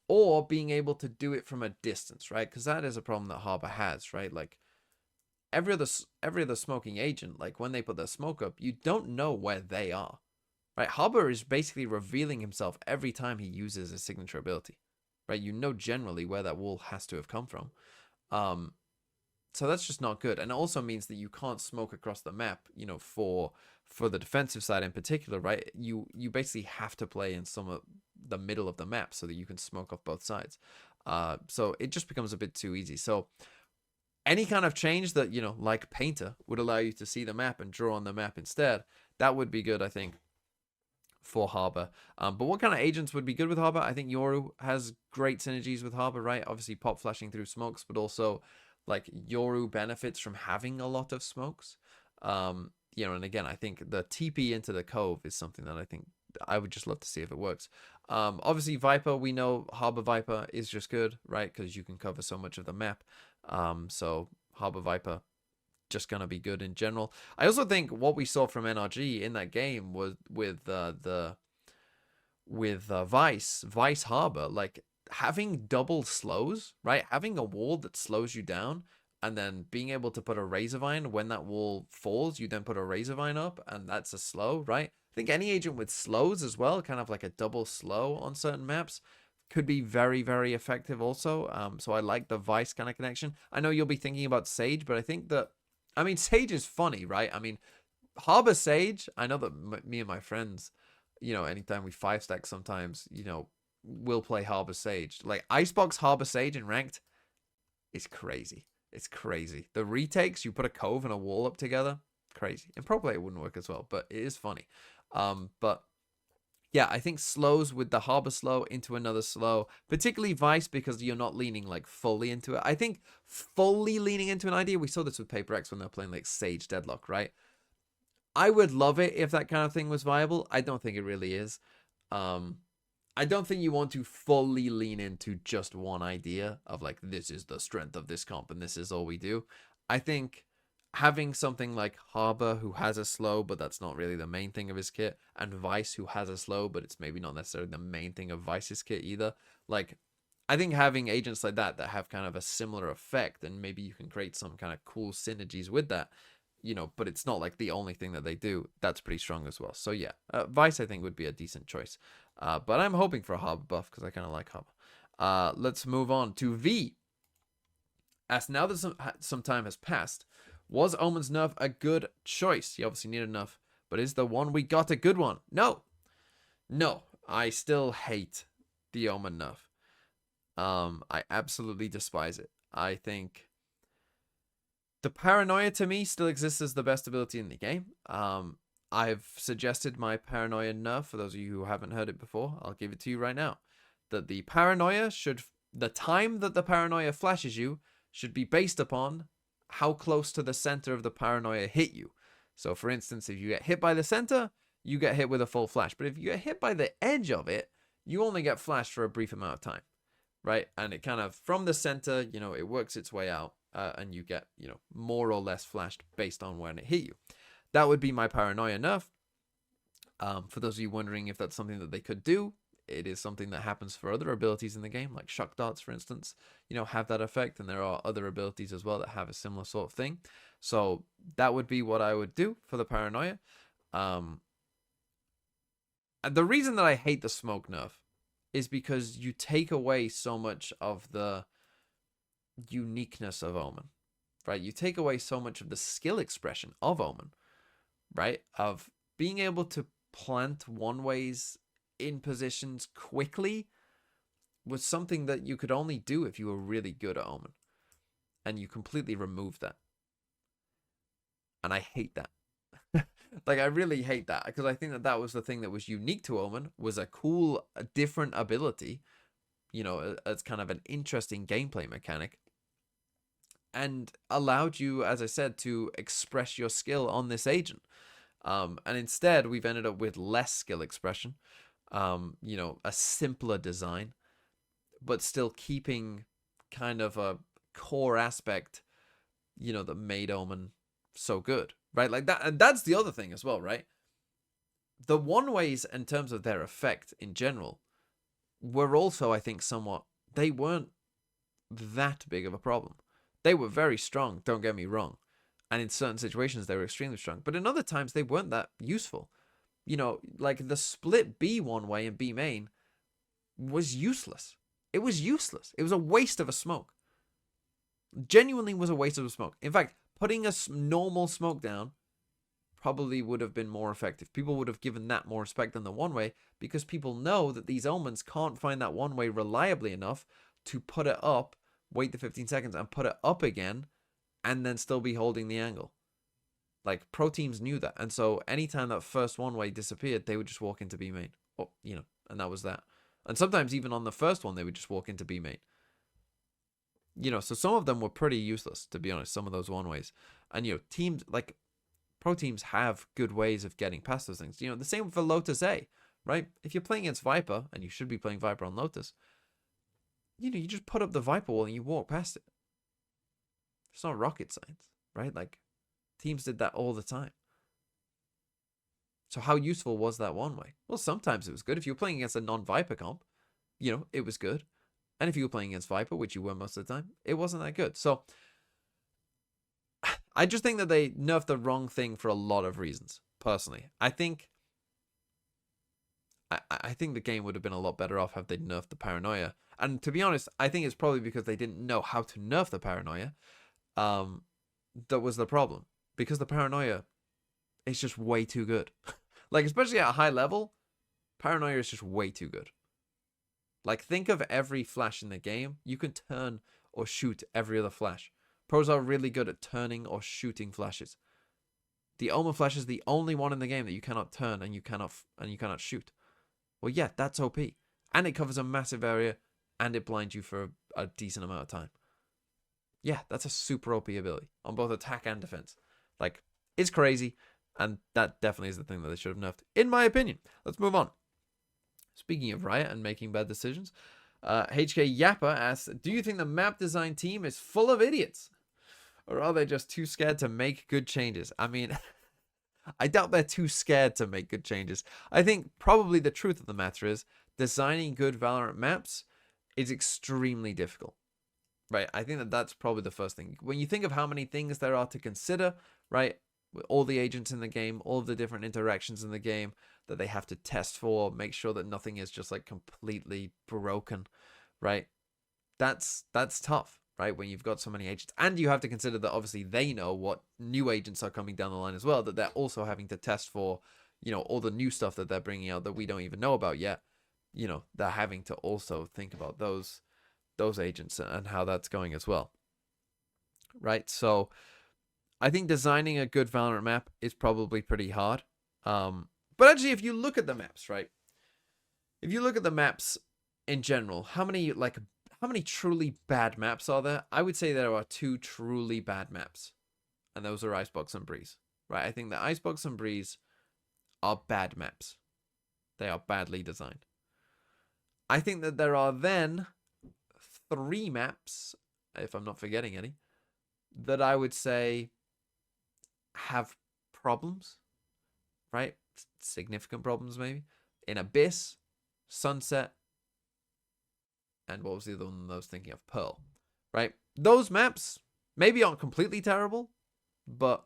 Speaker 1: Or being able to do it from a distance, right? Because that is a problem that Harbor has, right? Like every other smoking agent, like when they put their smoke up, you don't know where they are. Right, Harbor is basically revealing himself every time he uses his signature ability. Right, you know generally where that wall has to have come from. So that's just not good, and it also means that you can't smoke across the map. For the defensive side in particular, right? You basically have to play in some of the middle of the map so that you can smoke off both sides. So it just becomes a bit too easy. So any kind of change that like Painter would allow you to see the map and draw on the map instead, that would be good, I think, for Harbor. But what kind of agents would be good with Harbor? I think Yoru has great synergies with Harbor, right? Obviously pop flashing through smokes, but also like Yoru benefits from having a lot of smokes. And again, I think the TP into the Cove is something that I think I would just love to see if it works. Obviously Viper, we know Harbor Viper is just good, right? Because you can cover so much of the map. So Harbor Viper, just gonna be good in general. I also think what we saw from NRG in that game was with Vice Harbor, like having double slows, right? Having a wall that slows you down, and then being able to put a Razorvine when that wall falls, you then put a Razorvine up, and that's a slow, right? I think any agent with slows as well, kind of like a double slow on certain maps, could be very, very effective also. So I like the Vice kind of connection. I know you'll be thinking about Sage, but I think that Sage is funny, right? Harbor Sage, I know that me and my friends, anytime we 5-stack sometimes, we'll play Harbor Sage. Like, Icebox Harbor Sage in ranked is crazy. It's crazy. The retakes, you put a Cove and a wall up together, crazy. And probably it wouldn't work as well, but it is funny. But yeah, I think slows with the Harbor slow into another slow, particularly Vice, because you're not leaning like fully into it. I think fully leaning into an idea, we saw this with Paper X when they're playing like Sage Deadlock, right? I would love it if that kind of thing was viable. I don't think it really is. I don't think you want to fully lean into just one idea of like, this is the strength of this comp and this is all we do. I think having something like Harbor, who has a slow, but that's not really the main thing of his kit, and Vice, who has a slow, but it's maybe not necessarily the main thing of Vice's kit either. Like, I think having agents like that have kind of a similar effect, and maybe you can create some kind of cool synergies with that, but it's not like the only thing that they do. That's pretty strong as well. So yeah, Vice I think would be a decent choice. But I'm hoping for a Harbor buff because I kind of like Harbor. Let's move on to V. As now that some time has passed, was Omen's nerf a good choice? You obviously need a nerf, but is the one we got a good one? No. I still hate the Omen nerf. I absolutely despise it. I think the Paranoia to me still exists as the best ability in the game. I've suggested my Paranoia nerf for those of you who haven't heard it before. I'll give it to you right now. That the Paranoia the time that the Paranoia flashes you should be based upon how close to the center of the Paranoia hit you. So for instance, if you get hit by the center, you get hit with a full flash. But if you get hit by the edge of it, you only get flashed for a brief amount of time, right? And it kind of, from the center, it works its way out, and you get, more or less flashed based on when it hit you. That would be my Paranoia nerf. For those of you wondering if that's something that they could do, it is something that happens for other abilities in the game, like shock darts, for instance, have that effect. And there are other abilities as well that have a similar sort of thing. So that would be what I would do for the Paranoia. And the reason that I hate the smoke nerf is because you take away so much of the uniqueness of Omen, right? You take away so much of the skill expression of Omen, right? Of being able to plant one-ways in positions quickly was something that you could only do if you were really good at Omen. And you completely remove that. And I hate that. Like, I really hate that, because I think that was the thing that was unique to Omen, was a cool, different ability, as kind of an interesting gameplay mechanic, and allowed you, as I said, to express your skill on this agent. And instead, we've ended up with less skill expression, a simpler design, but still keeping kind of a core aspect, that made Omen so good, right? Like that. And that's the other thing as well, right? The one-ways, in terms of their effect in general, were also, I think, they weren't that big of a problem. They were very strong, don't get me wrong. And in certain situations, they were extremely strong. But in other times, they weren't that useful. Like the split B one-way and B main was useless. It was useless. It was a waste of a smoke. Genuinely was a waste of a smoke. In fact, putting a normal smoke down probably would have been more effective. People would have given that more respect than the one-way, because people know that these Omens can't find that one-way reliably enough to put it up, wait the 15 seconds, and put it up again, and then still be holding the angle. Like, pro teams knew that. And so anytime that first one-way disappeared, they would just walk into B main. Or, and that was that. And sometimes even on the first one, they would just walk into B main. So some of them were pretty useless, to be honest, some of those one-ways. And, teams, like, pro teams have good ways of getting past those things. The same for Lotus A, right? If you're playing against Viper, and you should be playing Viper on Lotus, you just put up the Viper wall and you walk past it. It's not rocket science, right? Like, teams did that all the time. So how useful was that one-way? Well, sometimes it was good. If you were playing against a non-Viper comp, it was good. And if you were playing against Viper, which you were most of the time, it wasn't that good. So I just think that they nerfed the wrong thing for a lot of reasons, personally. I think the game would have been a lot better off had they nerfed the Paranoia. And to be honest, I think it's probably because they didn't know how to nerf the Paranoia. That was the problem. Because the Paranoia is just way too good. Like, especially at a high level, Paranoia is just way too good. Like, think of every flash in the game. You can turn or shoot every other flash. Pros are really good at turning or shooting flashes. The Omen flash is the only one in the game that you cannot turn and you cannot shoot. Well, yeah, that's OP. And it covers a massive area, and it blinds you for a decent amount of time. Yeah, that's a super OP ability on both attack and defense. Like, it's crazy, and that definitely is the thing that they should have nerfed, in my opinion. Let's move on. Speaking of Riot and making bad decisions, HK Yappa asks, do you think the map design team is full of idiots? Or are they just too scared to make good changes? I mean, I doubt they're too scared to make good changes. I think probably the truth of the matter is designing good Valorant maps is extremely difficult. Right? I think that that's probably the first thing. When you think of how many things there are to consider, right? With all the agents in the game, all of the different interactions in the game that they have to test for, make sure that nothing is just like completely broken, right? That's tough, right? When you've got so many agents, and you have to consider that obviously they know what new agents are coming down the line as well, that they're also having to test for, all the new stuff that they're bringing out that we don't even know about yet. They're having to also think about those agents and how that's going as well, right? So I think designing a good Valorant map is probably pretty hard. But actually, if you look at the maps, right? If you look at the maps in general, how many truly bad maps are there? I would say there are 2 truly bad maps, and those are Icebox and Breeze, right? I think that Icebox and Breeze are bad maps. They are badly designed. I think that there are then 3 maps, if I'm not forgetting any, that I would say have problems, right? Significant problems, maybe. In Abyss, Sunset, and what was the other one I was thinking of? Pearl, right? Those maps maybe aren't completely terrible, but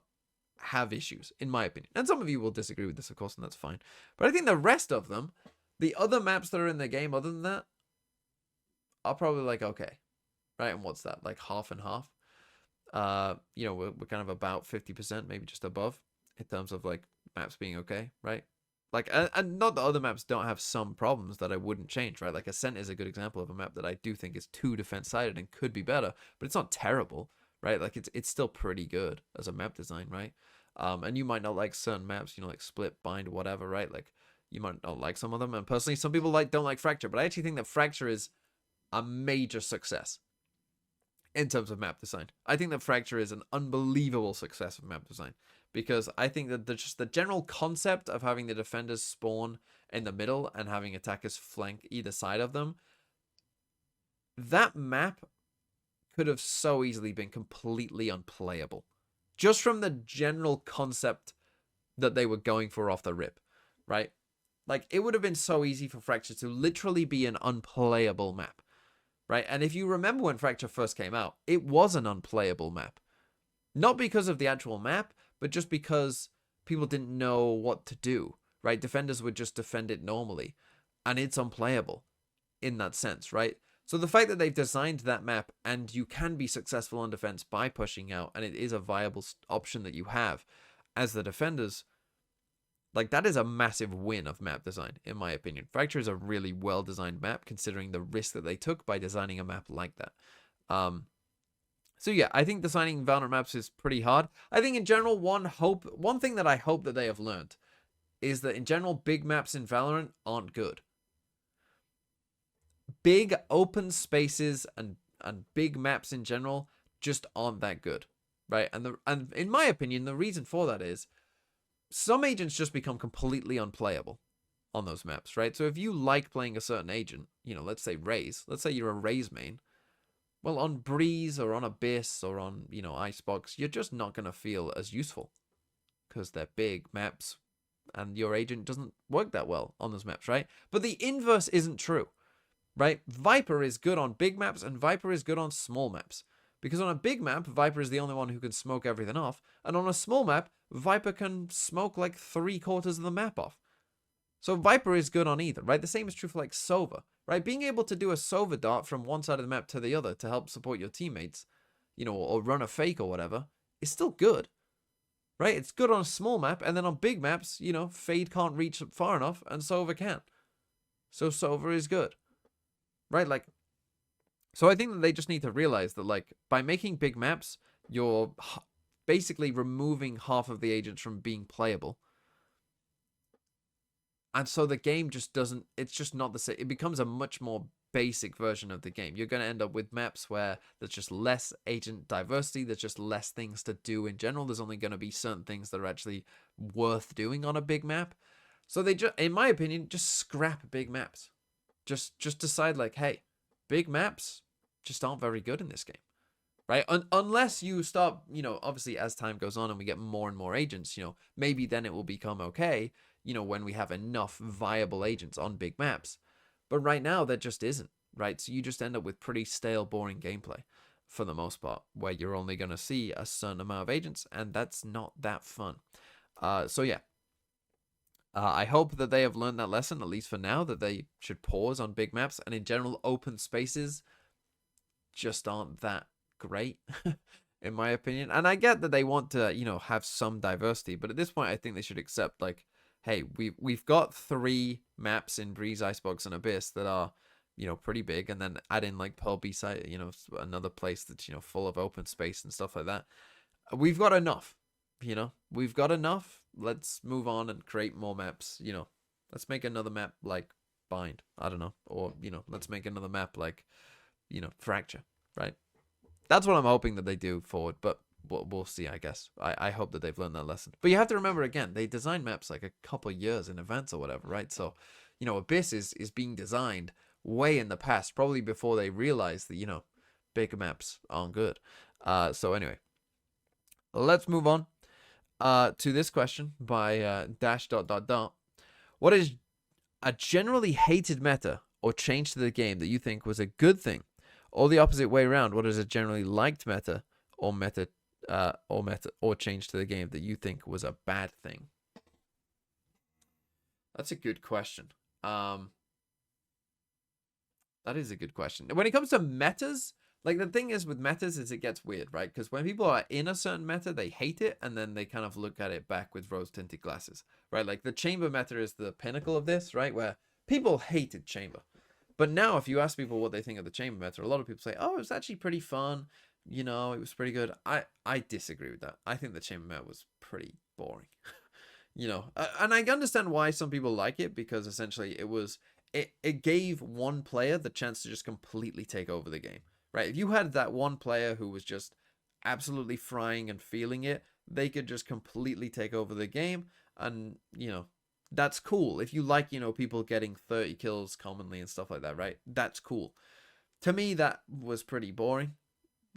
Speaker 1: have issues, in my opinion. And some of you will disagree with this, of course, and that's fine. But I think the rest of them, the other maps that are in the game other than that, are probably like, okay, right? And what's that? Like half and half? We're kind of about 50%, maybe just above, in terms of like maps being okay, right? Like, and not that other maps don't have some problems that I wouldn't change, right? Like Acend is a good example of a map that I do think is too defense-sided and could be better, but it's not terrible, right? Like it's still pretty good as a map design, right? And you might not like certain maps, like Split, Bind, whatever, right? Like you might not like some of them, and personally, some people don't like Fracture, but I actually think that Fracture is a major success in terms of map design. I think that Fracture is an unbelievable success of map design, because I think that just the general concept of having the defenders spawn in the middle and having attackers flank either side of them, that map could have so easily been completely unplayable, just from the general concept that they were going for off the rip, right? Like, it would have been so easy for Fracture to literally be an unplayable map, right? And if you remember when Fracture first came out, it was an unplayable map. Not because of the actual map, but just because people didn't know what to do, right? Defenders would just defend it normally, and it's unplayable in that sense, right? So the fact that they've designed that map and you can be successful on defense by pushing out, and it is a viable option that you have as the defenders, like, that is a massive win of map design, in my opinion. Fracture is a really well-designed map, considering the risk that they took by designing a map like that. So yeah, I think designing Valorant maps is pretty hard. I think in general, one thing that I hope that they have learned is that in general, big maps in Valorant aren't good. Big open spaces and big maps in general just aren't that good, right? And in my opinion, the reason for that is some agents just become completely unplayable on those maps, right? So if you like playing a certain agent, let's say Raze, let's say you're a Raze main, well, on Breeze or on Abyss or on, Icebox, you're just not going to feel as useful because they're big maps and your agent doesn't work that well on those maps, right? But the inverse isn't true, right? Viper is good on big maps and Viper is good on small maps. Because on a big map, Viper is the only one who can smoke everything off. And on a small map, Viper can smoke like 3/4 of the map off. So Viper is good on either, right? The same is true for like Sova, right? Being able to do a Sova dart from one side of the map to the other to help support your teammates, or run a fake or whatever, is still good, right? It's good on a small map, and then on big maps, Fade can't reach far enough, and Sova can. So Sova is good, right? Like, so I think that they just need to realize that, like, by making big maps, you're basically removing half of the agents from being playable. And so the game just doesn't, it's just not the same. It becomes a much more basic version of the game. You're going to end up with maps where there's just less agent diversity. There's just less things to do in general. There's only going to be certain things that are actually worth doing on a big map. So they just, in my opinion, just scrap big maps. Just decide like, hey, big maps just aren't very good in this game. right? Unless you start, obviously as time goes on and we get more and more agents, maybe then it will become okay, when we have enough viable agents on big maps. But right now, there just isn't, right? So you just end up with pretty stale, boring gameplay for the most part, where you're only going to see a certain amount of agents, and that's not that fun. So yeah, I hope that they have learned that lesson, at least for now, that they should pause on big maps, and in general, open spaces just aren't that great, in my opinion. And I get that they want to, have some diversity, but at this point, I think they should accept, like, hey, we've got 3 maps in Breeze, Icebox, and Abyss that are, pretty big, and then add in like Pearl B-side, another place that's, full of open space and stuff like that. We've got enough, we've got enough. Let's move on and create more maps. Let's make another map like Bind. I don't know, or let's make another map like, Fracture. Right? That's what I'm hoping that they do forward, but we'll see, I guess. I hope that they've learned that lesson. But you have to remember, again, they design maps like a couple years in advance or whatever, right? So, Abyss is being designed way in the past, probably before they realized that, bigger maps aren't good. So anyway, let's move on to this question by dash ... What is a generally hated meta or change to the game that you think was a good thing? Or the opposite way around, what is a generally liked meta or change to the game that you think was a bad thing? That's a good question. That is a good question. When it comes to metas, like the thing is with metas is it gets weird, right? Because when people are in a certain meta, they hate it, and then they kind of look at it back with rose-tinted glasses, right? Like the chamber meta is the pinnacle of this, right? Where people hated chamber. But now, if you ask people what they think of the chamber meta, a lot of people say, "Oh, it was actually pretty fun. It was pretty good." I disagree with that. I think the chamber meta was pretty boring. And I understand why some people like it, because essentially it gave one player the chance to just completely take over the game, right? If you had that one player who was just absolutely frying and feeling it, they could just completely take over the game, and that's cool. If you like, people getting 30 kills commonly and stuff like that, right? That's cool. To me, that was pretty boring.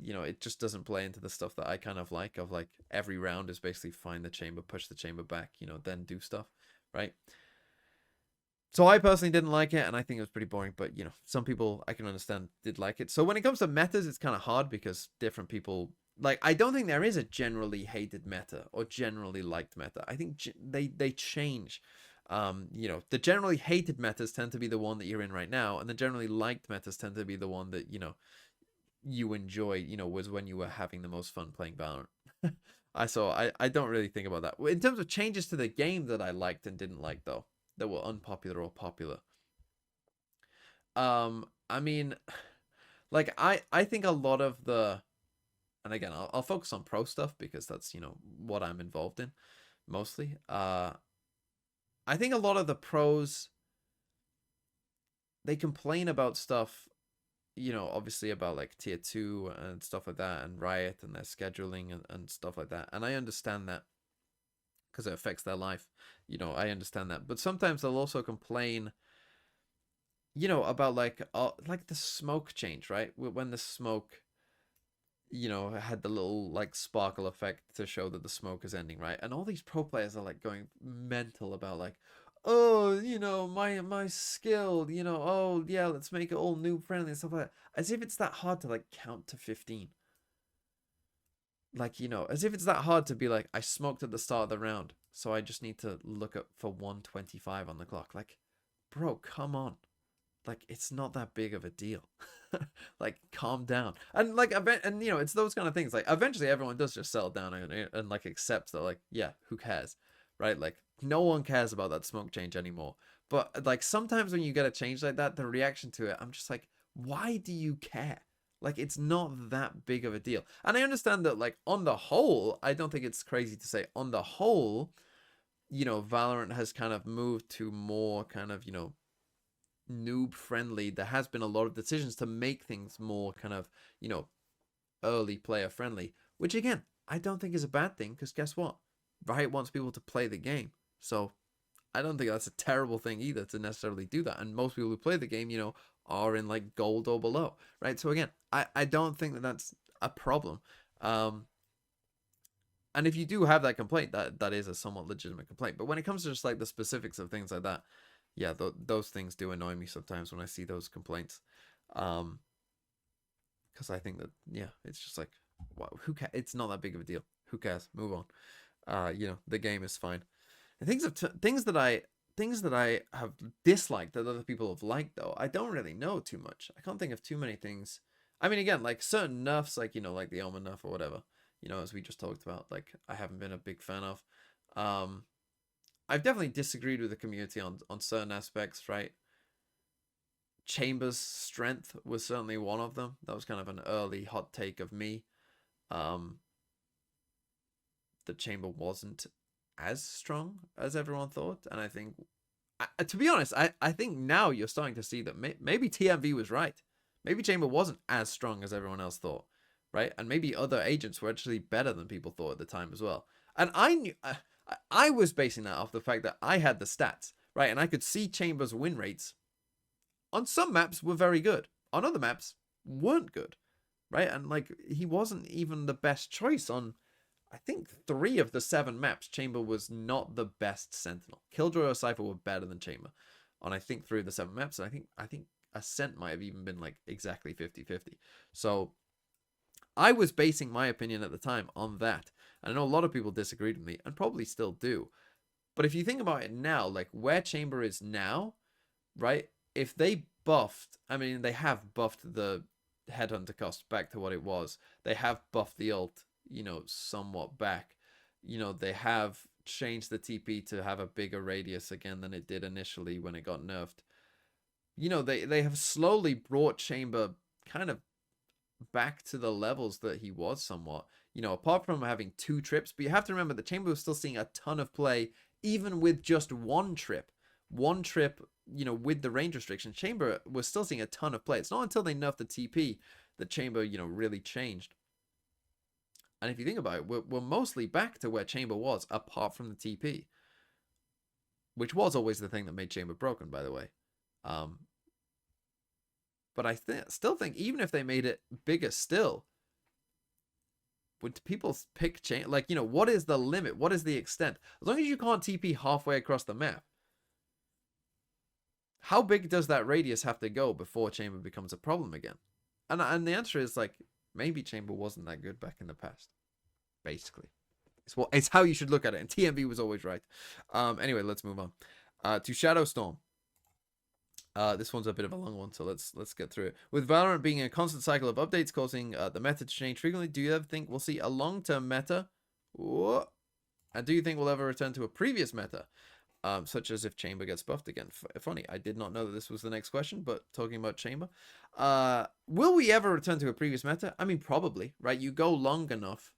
Speaker 1: It just doesn't play into the stuff that I kind of like, of like every round is basically find the chamber, push the chamber back, then do stuff, right? So I personally didn't like it, and I think it was pretty boring, but, some people I can understand did like it. So when it comes to metas, it's kind of hard because different people... Like, I don't think there is a generally hated meta or generally liked meta. I think they change. The generally hated metas tend to be the one that you're in right now, and the generally liked metas tend to be the one that, you enjoy, was when you were having the most fun playing Valorant. I don't really think about that. In terms of changes to the game that I liked and didn't like, though, that were unpopular or popular. I mean, like, I think a lot of the... And again, I'll focus on pro stuff because that's, what I'm involved in mostly. I think a lot of the pros, they complain about stuff, obviously about like tier 2 and stuff like that, and Riot and their scheduling and stuff like that. And I understand that because it affects their life. I understand that. But sometimes they'll also complain, about like the smoke change, right? When the smoke... had the little like sparkle effect to show that the smoke is ending, right? And all these pro players are like going mental about like, oh, my skill, oh yeah, let's make it all noob friendly and stuff like that. As if it's that hard to like count to 15. Like, as if it's that hard to be like, I smoked at the start of the round, so I just need to look up for 125 on the clock. Like, bro, come on. Like, it's not that big of a deal. Like, calm down. And like, it's those kind of things. Like, eventually everyone does just settle down and like accepts that, like, yeah, who cares, right? Like, no one cares about that smoke change anymore. But like, sometimes when you get a change like that, the reaction to it, I'm just like, why do you care? Like, it's not that big of a deal. And I understand that, like, on the whole, I don't think it's crazy to say on the whole, Valorant has kind of moved to more kind of, noob friendly. There has been a lot of decisions to make things more kind of, early player friendly, which again, I don't think is a bad thing, because guess what? Riot wants people to play the game. So I don't think that's a terrible thing either to necessarily do that. And most people who play the game, are in like gold or below, right? So again, I don't think that that's a problem. And if you do have that complaint, that is a somewhat legitimate complaint. But when it comes to just like the specifics of things like that, yeah, those things do annoy me sometimes when I see those complaints. Because I think that, yeah, it's just like, wow, who cares? It's not that big of a deal. Who cares? Move on. The game is fine. And things that I have disliked that other people have liked, though, I don't really know too much. I can't think of too many things. I mean, again, like certain nerfs, like, like the Omen nerf or whatever, as we just talked about, like, I haven't been a big fan of. I've definitely disagreed with the community on certain aspects, right? Chamber's strength was certainly one of them. That was kind of an early hot take of me. The Chamber wasn't as strong as everyone thought, and I think, to be honest, I think now you're starting to see that maybe TMV was right. Maybe Chamber wasn't as strong as everyone else thought, right? And maybe other agents were actually better than people thought at the time as well. And I was basing that off the fact that I had the stats, right? And I could see Chamber's win rates on some maps were very good, on other maps weren't good, right? And like, he wasn't even the best choice on, I think, 3 of the 7 maps. Chamber was not the best Sentinel. Killjoy or Cypher were better than Chamber on, I think, 3 of the 7 maps. And I think Acend might have even been like exactly 50-50. So I was basing my opinion at the time on that. And I know a lot of people disagreed with me and probably still do. But if you think about it now, like where Chamber is now, right? If they buffed, I mean, they have buffed the Headhunter cost back to what it was. They have buffed the ult, somewhat back. They have changed the TP to have a bigger radius again than it did initially when it got nerfed. They have slowly brought Chamber kind of back to the levels that he was somewhat. Apart from having 2 trips, but you have to remember the Chamber was still seeing a ton of play, even with just 1 trip. 1 trip, with the range restriction, Chamber was still seeing a ton of play. It's not until they nerfed the TP that Chamber, really changed. And if you think about it, we're mostly back to where Chamber was, apart from the TP, which was always the thing that made Chamber broken, by the way. But I still think even if they made it bigger still, would people pick Chamber? Like, what is the limit? What is the extent? As long as you can't TP halfway across the map, how big does that radius have to go before Chamber becomes a problem again? And the answer is, like, maybe Chamber wasn't that good back in the past. Basically. It's how you should look at it. And TMV was always right. Anyway, let's move on. To Shadowstorm. This one's a bit of a long one, so let's get through it. With Valorant being a constant cycle of updates causing the meta to change frequently, do you ever think we'll see a long-term meta? Whoa. And do you think we'll ever return to a previous meta? Such as if Chamber gets buffed again. Funny, I did not know that this was the next question, but talking about Chamber. Will we ever return to a previous meta? I mean, probably, right? You go long enough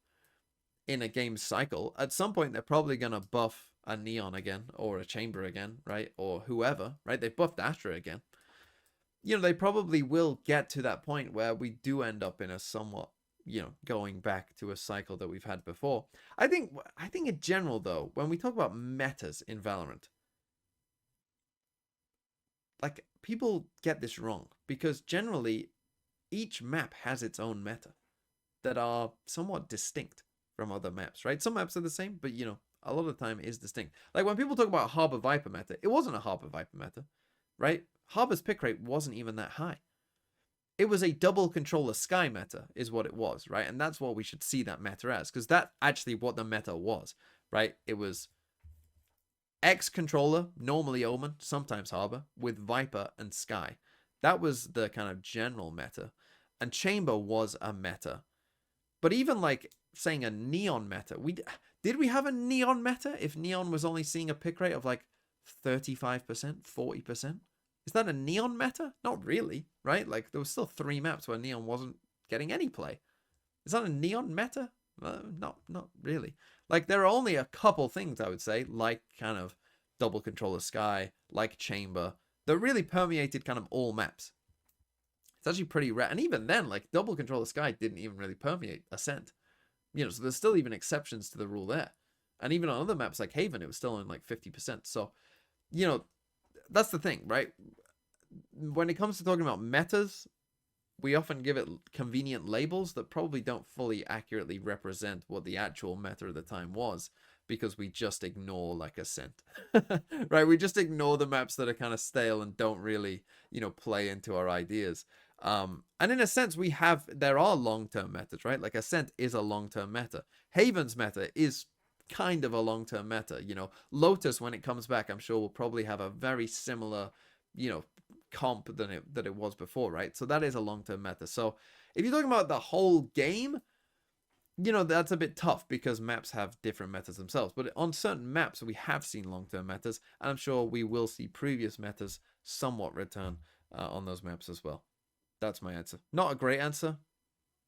Speaker 1: in a game cycle, at some point they're probably going to buff a Neon again, or a Chamber again, right? Or whoever, right? They buffed Astra again. They probably will get to that point where we do end up in a somewhat, going back to a cycle that we've had before. I think in general, though, when we talk about metas in Valorant, like, people get this wrong, because generally each map has its own meta that are somewhat distinct from other maps, right? Some maps are the same, but a lot of the time is distinct. Like when people talk about Harbor Viper meta, it wasn't a Harbor Viper meta, right? Harbor's pick rate wasn't even that high. It was a double controller Sky meta is what it was, right? And that's what we should see that meta as, because that's actually what the meta was, right? It was X controller, normally Omen, sometimes Harbor, with Viper and Sky. That was the kind of general meta. And Chamber was a meta. But even like saying a Neon meta, did we have a Neon meta if Neon was only seeing a pick rate of like 35%, 40%? Is that a Neon meta? Not really, right? Like, there was still 3 maps where Neon wasn't getting any play. Is that a Neon meta? Not really. Like, there are only a couple things, I would say, like kind of double controller Sky, like Chamber, that really permeated kind of all maps. It's actually pretty rare. And even then, like, double controller Sky didn't even really permeate Ascent. So there's still even exceptions to the rule there. And even on other maps like Haven, it was still only like 50%. So, that's the thing, right? When it comes to talking about metas, we often give it convenient labels that probably don't fully accurately represent what the actual meta at the time was, because we just ignore like Acend. Right? We just ignore the maps that are kind of stale and don't really, play into our ideas. And in a sense, there are long-term metas, right? Like Acend is a long-term meta. Haven's meta is kind of a long-term meta. Lotus, when it comes back, I'm sure will probably have a very similar, comp than it was before, right? So that is a long-term meta. So if you're talking about the whole game, that's a bit tough because maps have different metas themselves. But on certain maps, we have seen long-term metas, and I'm sure we will see previous metas somewhat return on those maps as well. That's my answer. Not a great answer,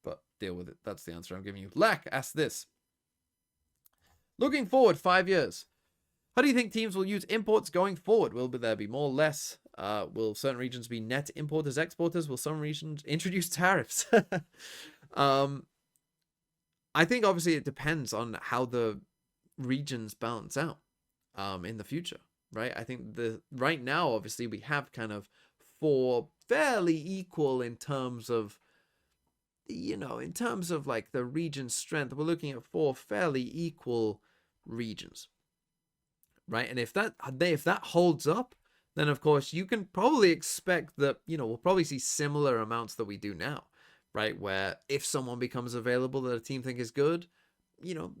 Speaker 1: but deal with it. That's the answer I'm giving you. Lack asks this. Looking forward 5 years, how do you think teams will use imports going forward? Will there be more, less? Will certain regions be net importers, exporters? Will some regions introduce tariffs? I think obviously it depends on how the regions balance out in the future, right? I think right now, obviously, we have kind of 4 fairly equal in terms of, like the region's strength. We're looking at 4 fairly equal regions, right? And if that holds up, then of course you can probably expect that, we'll probably see similar amounts that we do now, right? Where if someone becomes available that a team think is good,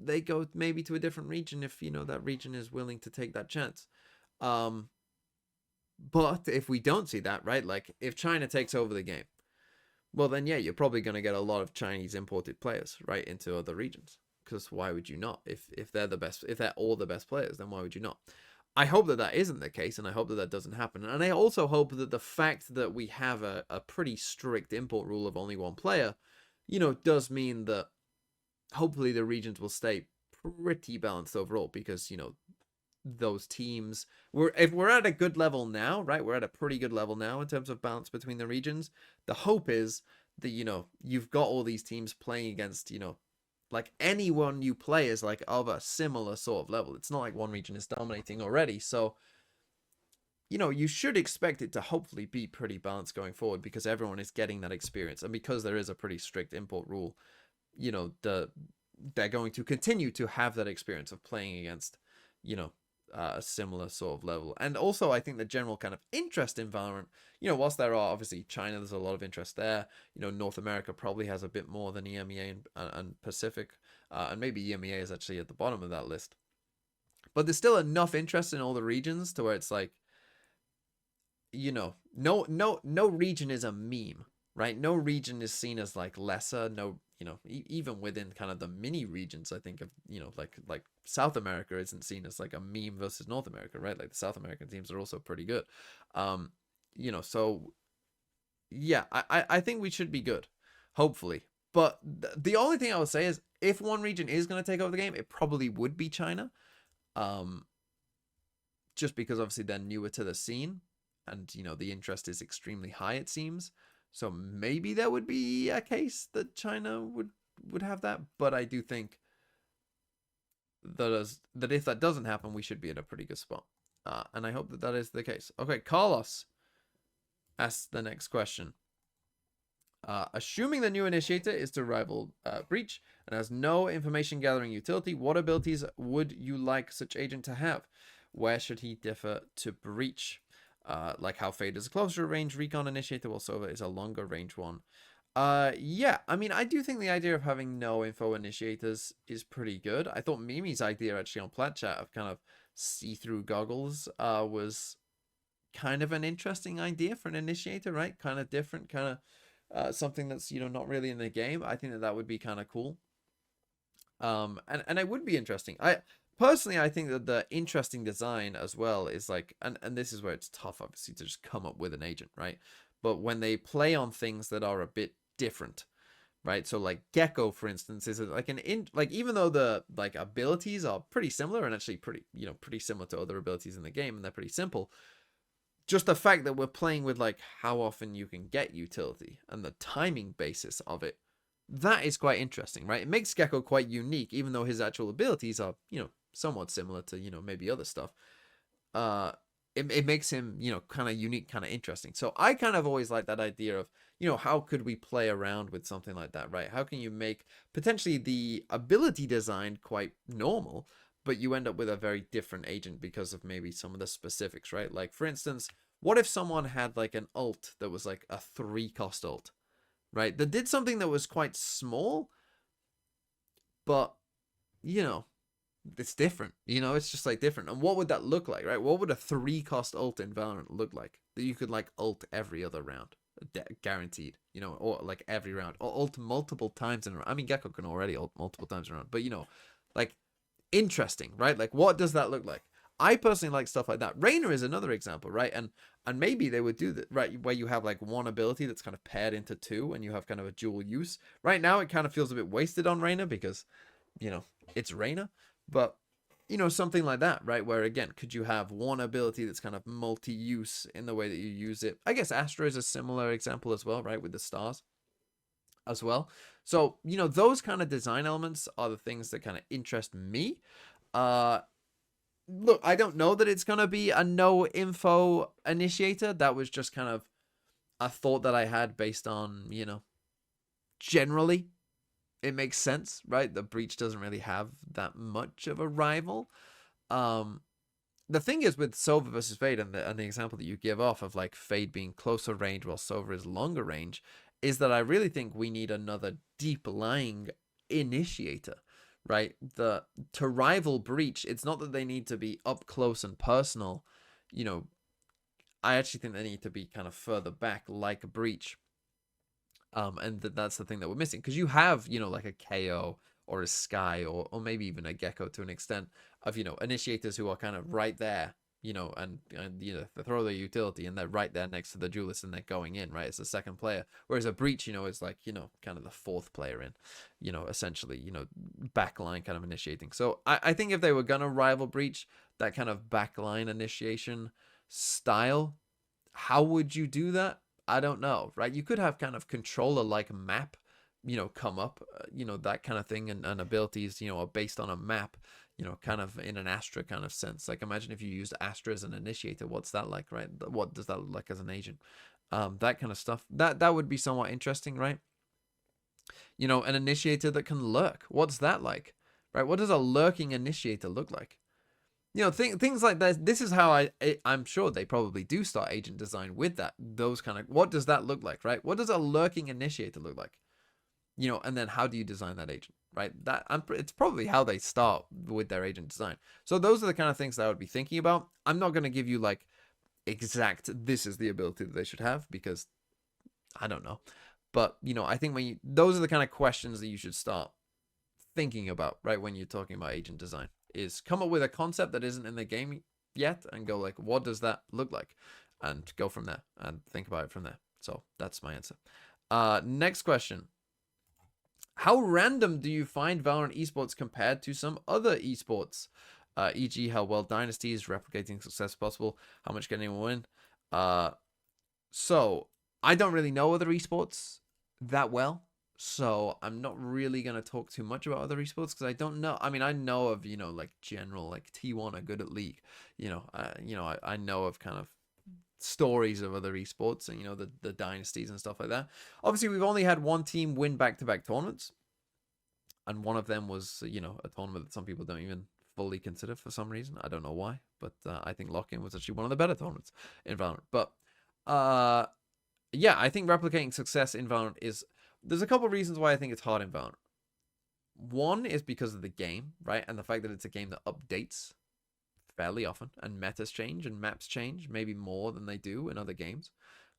Speaker 1: they go maybe to a different region if, that region is willing to take that chance. But if we don't see that, right? Like if China takes over the game, well then, yeah, you're probably going to get a lot of Chinese imported players, right, into other regions. Because why would you not? If they're the best, if they're all the best players, then why would you not? I hope that isn't the case, and I hope that doesn't happen. And I also hope that the fact that we have a pretty strict import rule of only 1 player, does mean that hopefully the regions will stay pretty balanced overall, because, those teams, if we're at a good level now, right? We're at a pretty good level now in terms of balance between the regions. The hope is that, you've got all these teams playing against, like anyone you play is like of a similar sort of level. It's not like one region is dominating already. So, you should expect it to hopefully be pretty balanced going forward, because everyone is getting that experience. And because there is a pretty strict import rule, they're going to continue to have that experience of playing against, a similar sort of level. And also, I think the general kind of interest in Valorant, whilst there are obviously China, there's a lot of interest there. North America probably has a bit more than EMEA and Pacific, and maybe EMEA is actually at the bottom of that list. But there's still enough interest in all the regions to where it's like, no region is a meme, right? No region is seen as like lesser. No, even within kind of the mini regions, I think of, like South America isn't seen as like a meme versus North America, right? Like the South American teams are also pretty good. So yeah, I think we should be good, hopefully. But the only thing I would say is if one region is going to take over the game, it probably would be China. Just because obviously they're newer to the scene and, the interest is extremely high, it seems. So maybe there would be a case that China would have that. But I do think that if that doesn't happen, we should be in a pretty good spot. And I hope that is the case. Okay, Carlos asks the next question. Assuming the new initiator is to rival Breach and has no information gathering utility, what abilities would you like such agent to have? Where should he differ to Breach? Like how Fade is a closer range recon initiator, while Sova is a longer range one. Yeah, I mean, I do think the idea of having no info initiators is pretty good. I thought Mimi's idea actually on Plat Chat of kind of see-through goggles was kind of an interesting idea for an initiator, right? Kind of different, kind of something that's, not really in the game. I think that would be kind of cool. And it would be interesting. Personally, I think that the interesting design as well is like, and this is where it's tough, obviously, to just come up with an agent, right? But when they play on things that are a bit different, right? So like Gecko, for instance, is like even though the like abilities are pretty similar and actually pretty similar to other abilities in the game, and they're pretty simple. Just the fact that we're playing with like how often you can get utility and the timing basis of it, that is quite interesting, right? It makes Gecko quite unique, even though his actual abilities are, somewhat similar to, maybe other stuff. It makes him, kind of unique, kind of interesting. So I kind of always like that idea of, how could we play around with something like that, right? How can you make potentially the ability design quite normal, but you end up with a very different agent because of maybe some of the specifics, right? Like, for instance, what if someone had like an ult that was like a 3-cost ult, right? That did something that was quite small, but, it's different. It's just like different. And what would that look like, right? What would a 3-cost ult in Valorant look like? That you could like ult every other round, guaranteed, or like every round, or ult multiple times in a round. I mean, Gecko can already ult multiple times around, but like interesting, right? Like, what does that look like? I personally like stuff like that. Reyna is another example, right? And maybe they would do that, right? Where you have like one ability that's kind of paired into two, and you have kind of a dual use. Right now, it kind of feels a bit wasted on Reyna because, it's Reyna. But, something like that, right? Where, again, could you have one ability that's kind of multi-use in the way that you use it? I guess Astra is a similar example as well, right? With the stars as well. So, those kind of design elements are the things that kind of interest me. Look, I don't know that it's going to be a no info initiator. That was just kind of a thought that I had based on, generally it makes sense, right? The Breach doesn't really have that much of a rival. The thing is with Sova versus Fade, and the example that you give off of like Fade being closer range while Sova is longer range, is that I really think we need another deep lying initiator, right? To rival Breach, it's not that they need to be up close and personal. I actually think they need to be kind of further back like a Breach. And that's the thing that we're missing, because you have, like a KO or a Sky or maybe even a Gecko to an extent of, initiators who are kind of right there, and they throw their utility and they're right there next to the duelist and they're going in, right? It's the second player. Whereas a Breach, is like, kind of the fourth player in, essentially, backline kind of initiating. So I think if they were going to rival Breach, that kind of backline initiation style, how would you do that? I don't know, right? You could have kind of controller like map, come up, that kind of thing, and abilities, are based on a map, kind of in an Astra kind of sense. Like, imagine if you used Astra as an initiator, what's that like, right? What does that look like as an agent? That kind of stuff. That would be somewhat interesting, right? An initiator that can lurk. What's that like, right? What does a lurking initiator look like? Things like that. This is how I'm sure they probably do start agent design with those kind of, what does that look like, right? What does a lurking initiator look like? And then how do you design that agent, right? It's probably how they start with their agent design. So those are the kind of things that I would be thinking about. I'm not going to give you like exact, this is the ability that they should have, because I don't know. But, I think those are the kind of questions that you should start thinking about, right? When you're talking about agent design, is come up with a concept that isn't in the game yet and go like, what does that look like? And go from there and think about it from there. So that's my answer. Next question. How random do you find Valorant esports compared to some other esports? E.g. how well dynasties replicating success possible? How much can anyone win? So I don't really know other esports that well. So I'm not really going to talk too much about other esports because I don't know. I mean, I know of, like general, like T1 are good at League. I know of kind of stories of other esports and, the dynasties and stuff like that. Obviously, we've only had one team win back-to-back tournaments. And one of them was, a tournament that some people don't even fully consider for some reason. I don't know why. But I think Lock-In was actually one of the better tournaments in Valorant. But, yeah, I think replicating success in Valorant is... There's a couple of reasons why I think it's hard in Valorant. One is because of the game, right? And the fact that it's a game that updates fairly often. And metas change and maps change, maybe more than they do in other games.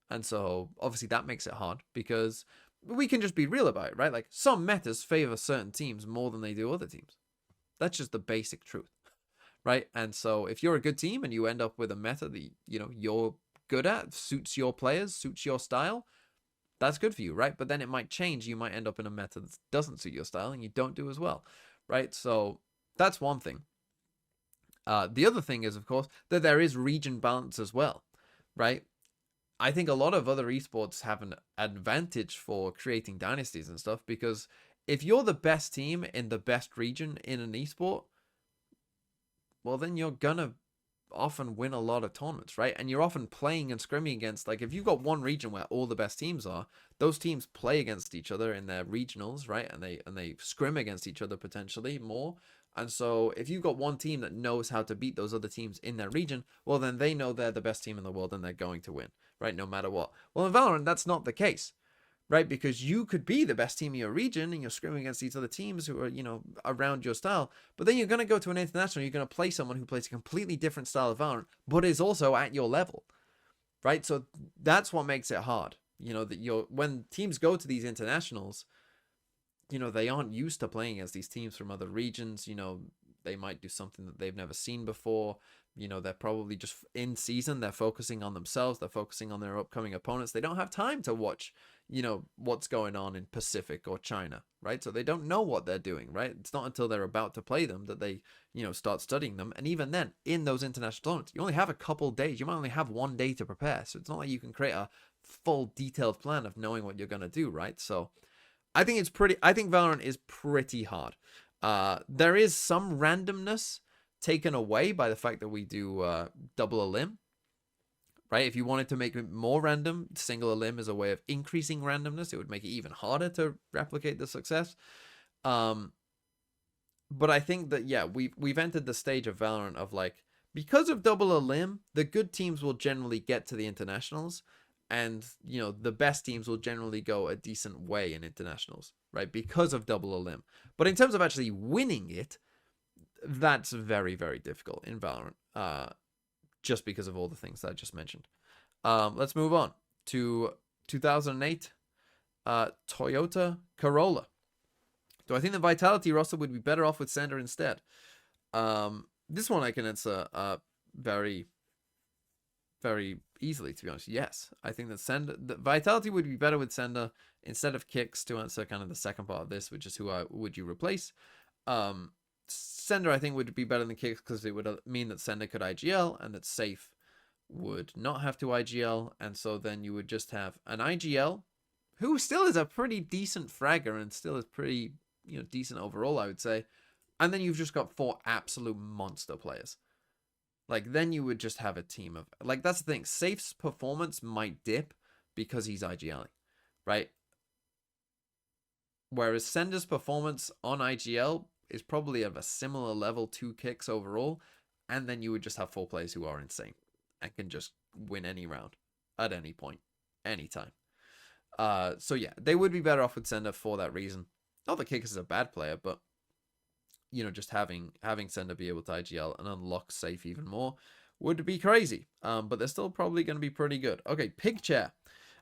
Speaker 1: And so, obviously, that makes it hard. Because we can just be real about it, right? Like, some metas favor certain teams more than they do other teams. That's just the basic truth, right? And so, if you're a good team and you end up with a meta that, you're good at, suits your players, suits your style, that's good for you, right? But then it might change. You might end up in a meta that doesn't suit your style and you don't do as well, right? So that's one thing. The other thing is, of course, that there is region balance as well, right? I think a lot of other esports have an advantage for creating dynasties and stuff, because if you're the best team in the best region in an esport, well, then you're gonna often win a lot of tournaments, right? And you're often playing and scrimming against, like, if you've got one region where all the best teams are, those teams play against each other in their regionals, right? And they scrim against each other potentially more. And so if you've got one team that knows how to beat those other teams in their region, well, then they know they're the best team in the world and they're going to win, right? No matter what. Well, in Valorant, that's not the case, right? Because you could be the best team in your region and you're scrimming against these other teams who are, around your style. But then you're going to go to an international, you're going to play someone who plays a completely different style of Valorant, but is also at your level, right? So that's what makes it hard. When teams go to these internationals, they aren't used to playing as these teams from other regions. They might do something that they've never seen before. They're probably just in season. They're focusing on themselves. They're focusing on their upcoming opponents. They don't have time to watch, what's going on in Pacific or China, right? So they don't know what they're doing, right? It's not until they're about to play them that they, start studying them. And even then, in those international tournaments, you only have a couple days. You might only have one day to prepare. So it's not like you can create a full detailed plan of knowing what you're going to do, right? So I think Valorant is pretty hard. There is some randomness taken away by the fact that we do double a limb, right? If you wanted to make it more random, single a limb is a way of increasing randomness. It would make it even harder to replicate the success. But I think that, yeah, we've entered the stage of Valorant of, like, because of double a limb, the good teams will generally get to the internationals. And, the best teams will generally go a decent way in internationals, right? Because of double a limb. But in terms of actually winning it, that's very, very difficult in Valorant. Just because of all the things that I just mentioned. Let's move on to 2008 Toyota Corolla. Do I think the Vitality roster would be better off with Sender instead? This one I can answer very, very easily, to be honest. Yes, I think that Vitality would be better with Sender instead of Kicks, to answer kind of the second part of this, which is would you replace. Sender, I think, would be better than Kicks because it would mean that Sender could IGL and that Safe would not have to IGL. And so then you would just have an IGL who still is a pretty decent fragger and still is pretty, decent overall, I would say. And then you've just got 4 absolute monster players. Like, then you would just have a team of, like, that's the thing. Safe's performance might dip because he's IGLing, right? Whereas Sender's performance on IGL is probably of a similar level to Kicks overall. And then you would just have 4 players who are insane and can just win any round at any point, anytime. So yeah, they would be better off with Sender for that reason. Not that Kicks is a bad player, but just having Sender be able to IGL and unlock Safe even more would be crazy. But they're still probably going to be pretty good. Okay, Pigchair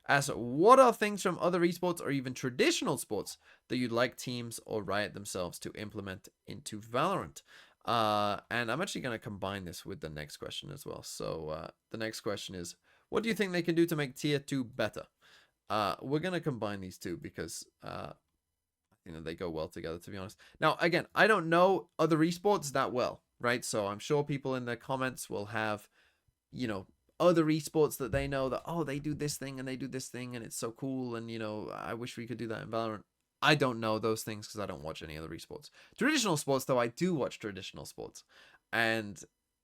Speaker 1: asks, what are things from other esports or even traditional sports that you'd like teams or Riot themselves to implement into Valorant? And I'm actually going to combine this with the next question as well. So the next question is, what do you think they can do to make Tier 2 better? We're going to combine these two because they go well together, to be honest. Now, again, I don't know other esports that well, right? So I'm sure people in the comments will have, other esports that they know that, oh, they do this thing and they do this thing and it's so cool. And, I wish we could do that in Valorant. I don't know those things because I don't watch any other esports. Traditional sports, though, I do watch traditional sports. And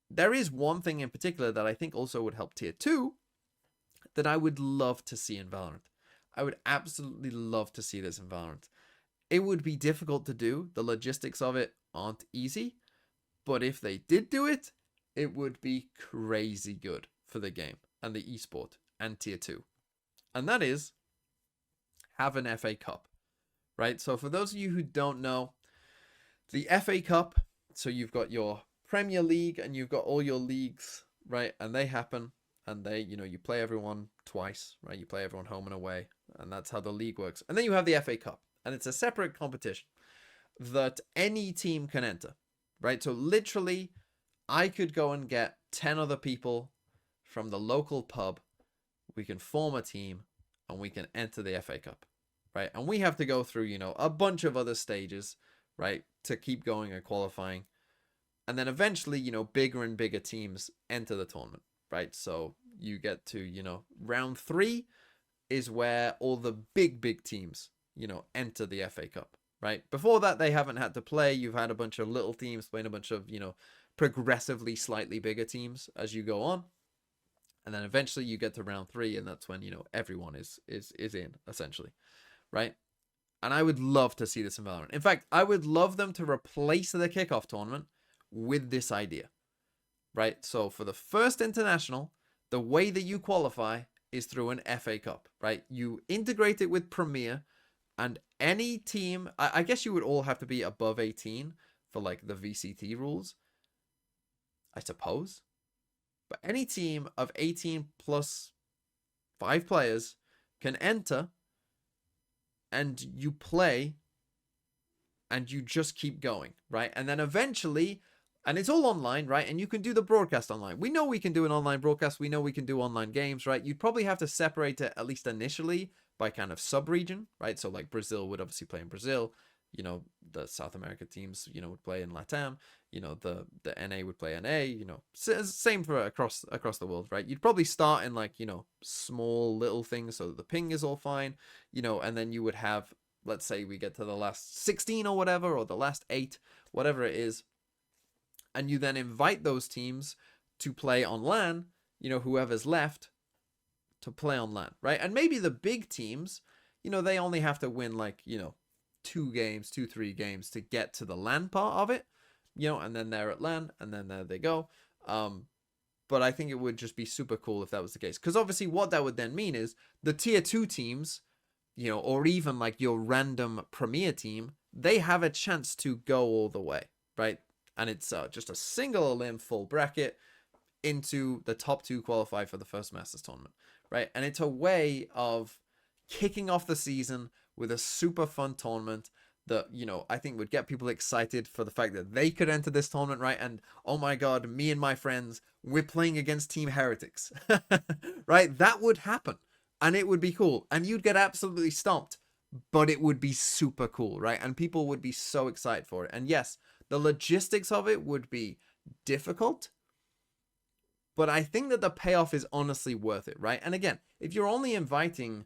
Speaker 1: there is one thing in particular that I think also would help Tier 2 that I would love to see in Valorant. I would absolutely love to see this in Valorant. It would be difficult to do. The logistics of it aren't easy. But if they did do it, it would be crazy good for the game and the esport and Tier 2. And that is have an FA Cup, right? So for those of you who don't know, the FA Cup, so you've got your Premier League and you've got all your leagues, right? And they happen and they, you play everyone twice, right? You play everyone home and away. And that's how the league works. And then you have the FA Cup. And it's a separate competition that any team can enter, right? So literally, I could go and get 10 other people from the local pub. We can form a team and we can enter the FA Cup, right? And we have to go through, a bunch of other stages, right? To keep going and qualifying. And then eventually, bigger and bigger teams enter the tournament, right? So you get to, round 3 is where all the big teams enter the FA Cup, right? Before that, they haven't had to play. You've had a bunch of little teams playing a bunch of, progressively slightly bigger teams as you go on. And then eventually you get to round 3, and that's when, everyone is in, essentially, right? And I would love to see this in Valorant. In fact, I would love them to replace the kickoff tournament with this idea, right? So for the first international, the way that you qualify is through an FA Cup, right? You integrate it with Premier, and any team, I guess you would all have to be above 18 for like the VCT rules, I suppose. But any team of 18 plus 5 players can enter, and you play, and you just keep going, right? And then eventually, and it's all online, right? And you can do the broadcast online. We know we can do an online broadcast. We know we can do online games, right? You'd probably have to separate it, at least initially, by kind of sub-region, right? So like Brazil would obviously play in Brazil. The South America teams, would play in LATAM. The NA would play NA. Same for across the world, right? You'd probably start in like, small little things so that the ping is all fine, and then you would have, let's say we get to the last 16 or whatever, or the last 8, whatever it is. And you then invite those teams to play on LAN, whoever's left to play on LAN, right? And maybe the big teams, they only have to win like, 3 games to get to the LAN part of it, and then they're at LAN, and then there they go. But I think it would just be super cool if that was the case. Because obviously what that would then mean is the tier 2 teams, or even like your random Premier team, they have a chance to go all the way, right? And it's just a single elim full bracket into the top 2 qualify for the first Masters tournament, right? And it's a way of kicking off the season with a super fun tournament that, I think would get people excited for the fact that they could enter this tournament, right? And oh my God, me and my friends, we're playing against Team Heretics, right? That would happen, and it would be cool, and you'd get absolutely stomped, but it would be super cool, right? And people would be so excited for it. And yes, the logistics of it would be difficult, but I think that the payoff is honestly worth it, right? And again, if you're only inviting,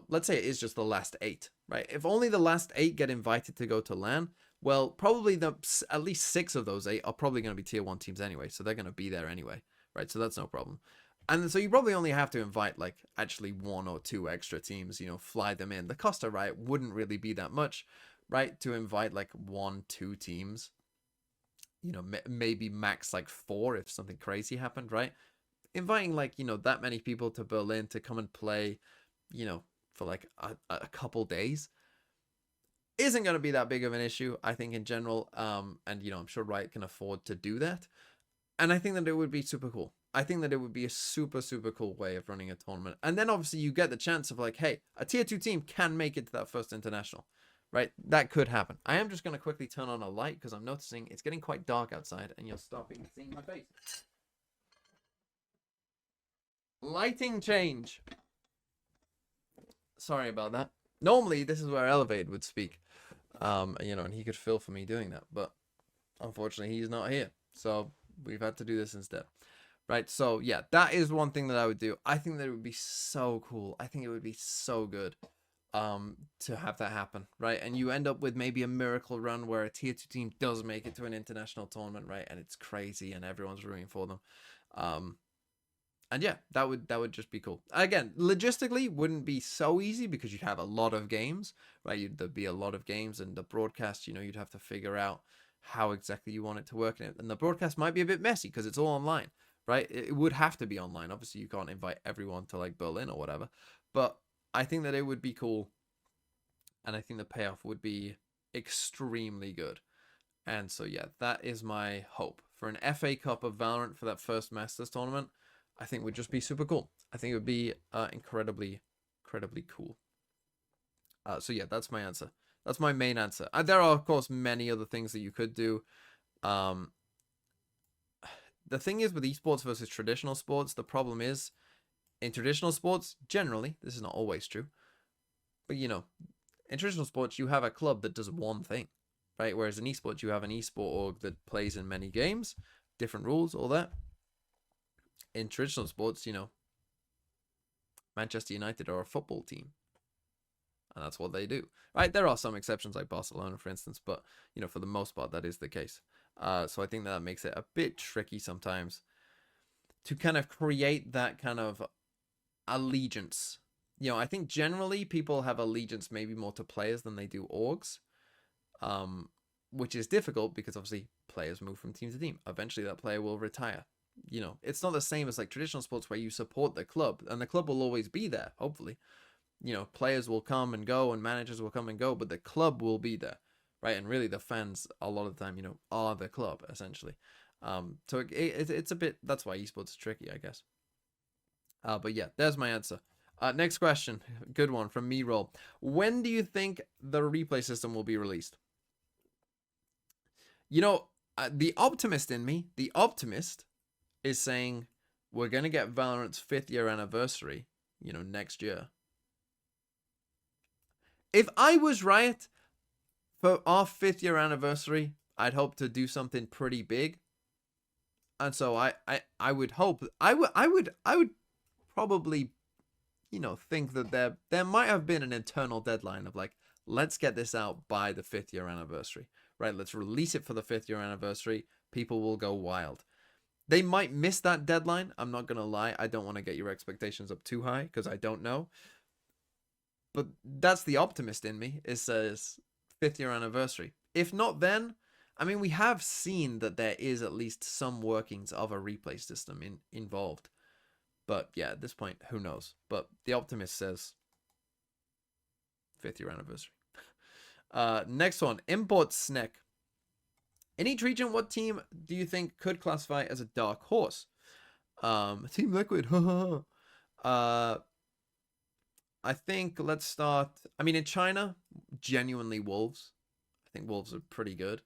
Speaker 1: let's say it is just the last 8, right? If only the last 8 get invited to go to LAN, well, probably at least 6 of those 8 are probably going to be tier 1 teams anyway, so they're going to be there anyway, right? So that's no problem. And so you probably only have to invite like actually 1 or 2 extra teams, fly them in. The cost of Riot wouldn't really be that much, right? To invite like 1-2 teams, maybe max like 4 if something crazy happened, right? Inviting like, that many people to Berlin to come and play, for like a couple days isn't going to be that big of an issue, I think, in general. And, I'm sure Riot can afford to do that. And I think that it would be super cool. I think that it would be a super, super cool way of running a tournament. And then obviously you get the chance of like, hey, a tier 2 team can make it to that first international, right? That could happen. I am just going to quickly turn on a light because I'm noticing it's getting quite dark outside and you're stopping seeing my face. Lighting change. Sorry about that. Normally this is where Elevate would speak. And he could feel for me doing that, but unfortunately he's not here. So we've had to do this instead. Right, so yeah, that is one thing that I would do. I think that it would be so cool. I think it would be so good to have that happen, right? And you end up with maybe a miracle run where a tier 2 team does make it to an international tournament, right? And it's crazy and everyone's rooting for them. And yeah, that would just be cool. Again, logistically wouldn't be so easy because you'd have a lot of games, right? There'd be a lot of games, and the broadcast, you'd have to figure out how exactly you want it to work. And the broadcast might be a bit messy because it's all online. Right? It would have to be online. Obviously, you can't invite everyone to like Berlin or whatever. But I think that it would be cool. And I think the payoff would be extremely good. And so, yeah, that is my hope. For an FA Cup of Valorant for that first Masters tournament, I think would just be super cool. I think it would be incredibly, incredibly cool. So, yeah, that's my answer. That's my main answer. There are, of course, many other things that you could do. The thing is with esports versus traditional sports, the problem is in traditional sports, generally, this is not always true, but in traditional sports, you have a club that does one thing, right? Whereas in esports, you have an esport org that plays in many games, different rules, all that. In traditional sports, Manchester United are a football team, and that's what they do, right? There are some exceptions like Barcelona, for instance, but, for the most part, that is the case. So I think that makes it a bit tricky sometimes to kind of create that kind of allegiance. I think generally people have allegiance maybe more to players than they do orgs, which is difficult because obviously players move from team to team. Eventually that player will retire. It's not the same as like traditional sports where you support the club and the club will always be there, hopefully. Players will come and go and managers will come and go, but the club will be there, right? And really the fans a lot of the time, are the club essentially. So it's a bit, that's why esports is tricky, I guess. But yeah, there's my answer. Next question, good one from me roll. When do you think the replay system will be released? The optimist in me, the optimist is saying we're going to get Valorant's 5th year anniversary, next year. If I was right for our 5th year anniversary, I'd hope to do something pretty big. And so I would hope, I would probably, think that there might have been an internal deadline of like, let's get this out by the 5th year anniversary, right? Let's release it for the 5th year anniversary. People will go wild. They might miss that deadline. I'm not going to lie. I don't want to get your expectations up too high because I don't know. But that's the optimist in me. It says 5th year anniversary. If not then, I mean, we have seen that there is at least some workings of a replay system involved. But yeah, at this point, who knows? But the optimist says 5th year anniversary. Next one, Import Snack. In each region, what team do you think could classify as a dark horse? Team Liquid. I think let's start. I mean, in China, genuinely Wolves. I think Wolves are pretty good,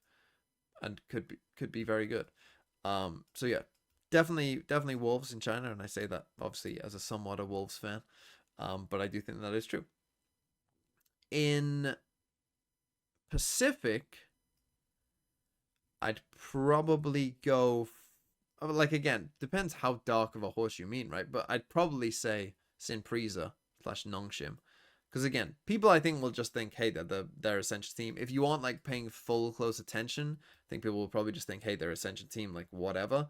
Speaker 1: and could be very good. So yeah, definitely Wolves in China, and I say that obviously as a somewhat a Wolves fan, but I do think that is true. In Pacific, I'd probably go. Like again, depends how dark of a horse you mean, right? But I'd probably say Sinpresa / Nongshim. Because again, people I think will just think, hey, they're their Ascension team. If you aren't like paying full close attention, I think people will probably just think, hey, they're Ascension team, like whatever.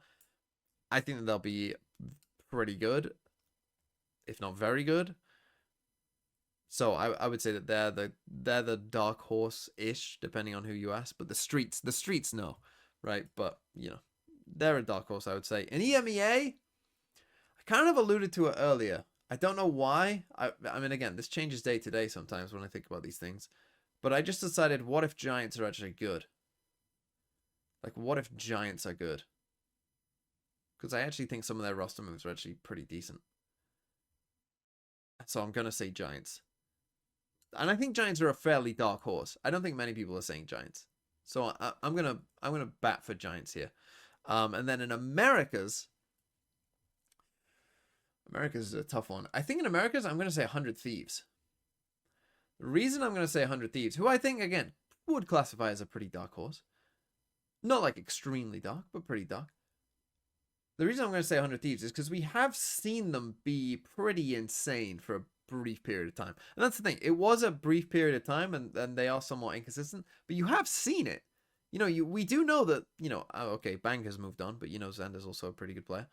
Speaker 1: I think that they'll be pretty good, if not very good. So I would say that they're the dark horse-ish, depending on who you ask. But the streets know, right? But they're a dark horse, I would say. In EMEA, I kind of alluded to it earlier. I don't know why. I mean, again, this changes day to day sometimes when I think about these things. But I just decided, what if Giants are actually good? Like, what if Giants are good? Because I actually think some of their roster moves are actually pretty decent. So I'm going to say Giants. And I think Giants are a fairly dark horse. I don't think many people are saying Giants. So I'm gonna bat for Giants here. And then in Americas is a tough one. I think in Americas, I'm going to say 100 Thieves. The reason I'm going to say 100 Thieves, who I think, again, would classify as a pretty dark horse. Not like extremely dark, but pretty dark. The reason I'm going to say 100 Thieves is because we have seen them be pretty insane for a brief period of time. And that's the thing. It was a brief period of time, and they are somewhat inconsistent. But you have seen it. We do know that, okay, Bang has moved on, but Xander's also a pretty good player.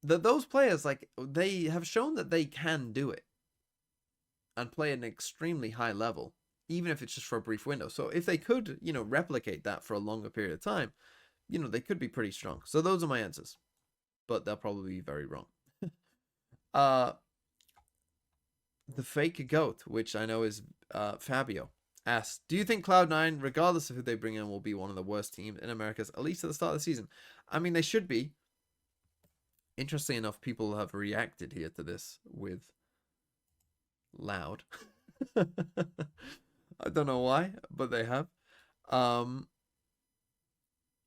Speaker 1: Those players, like, they have shown that they can do it and play at an extremely high level, even if it's just for a brief window. So if they could, replicate that for a longer period of time, they could be pretty strong. So those are my answers, but they'll probably be very wrong. The fake goat, which I know is Fabio, asks, do you think Cloud9, regardless of who they bring in, will be one of the worst teams in Americas, at least at the start of the season? I mean, they should be. Interestingly enough, people have reacted here to this with loud. I don't know why, but they have.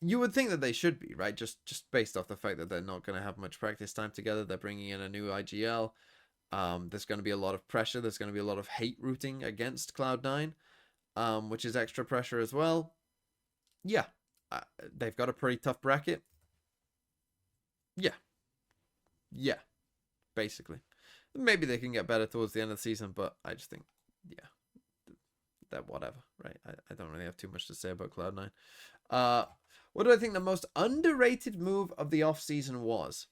Speaker 1: You would think that they should be, right? Just based off the fact that they're not going to have much practice time together. They're bringing in a new IGL. There's going to be a lot of pressure. There's going to be a lot of hate rooting against Cloud9, which is extra pressure as well. Yeah, they've got a pretty tough bracket. Yeah, basically. Maybe they can get better towards the end of the season, but I just think, yeah, that whatever, right? I don't really have too much to say about Cloud9. What do I think the most underrated move of the offseason was?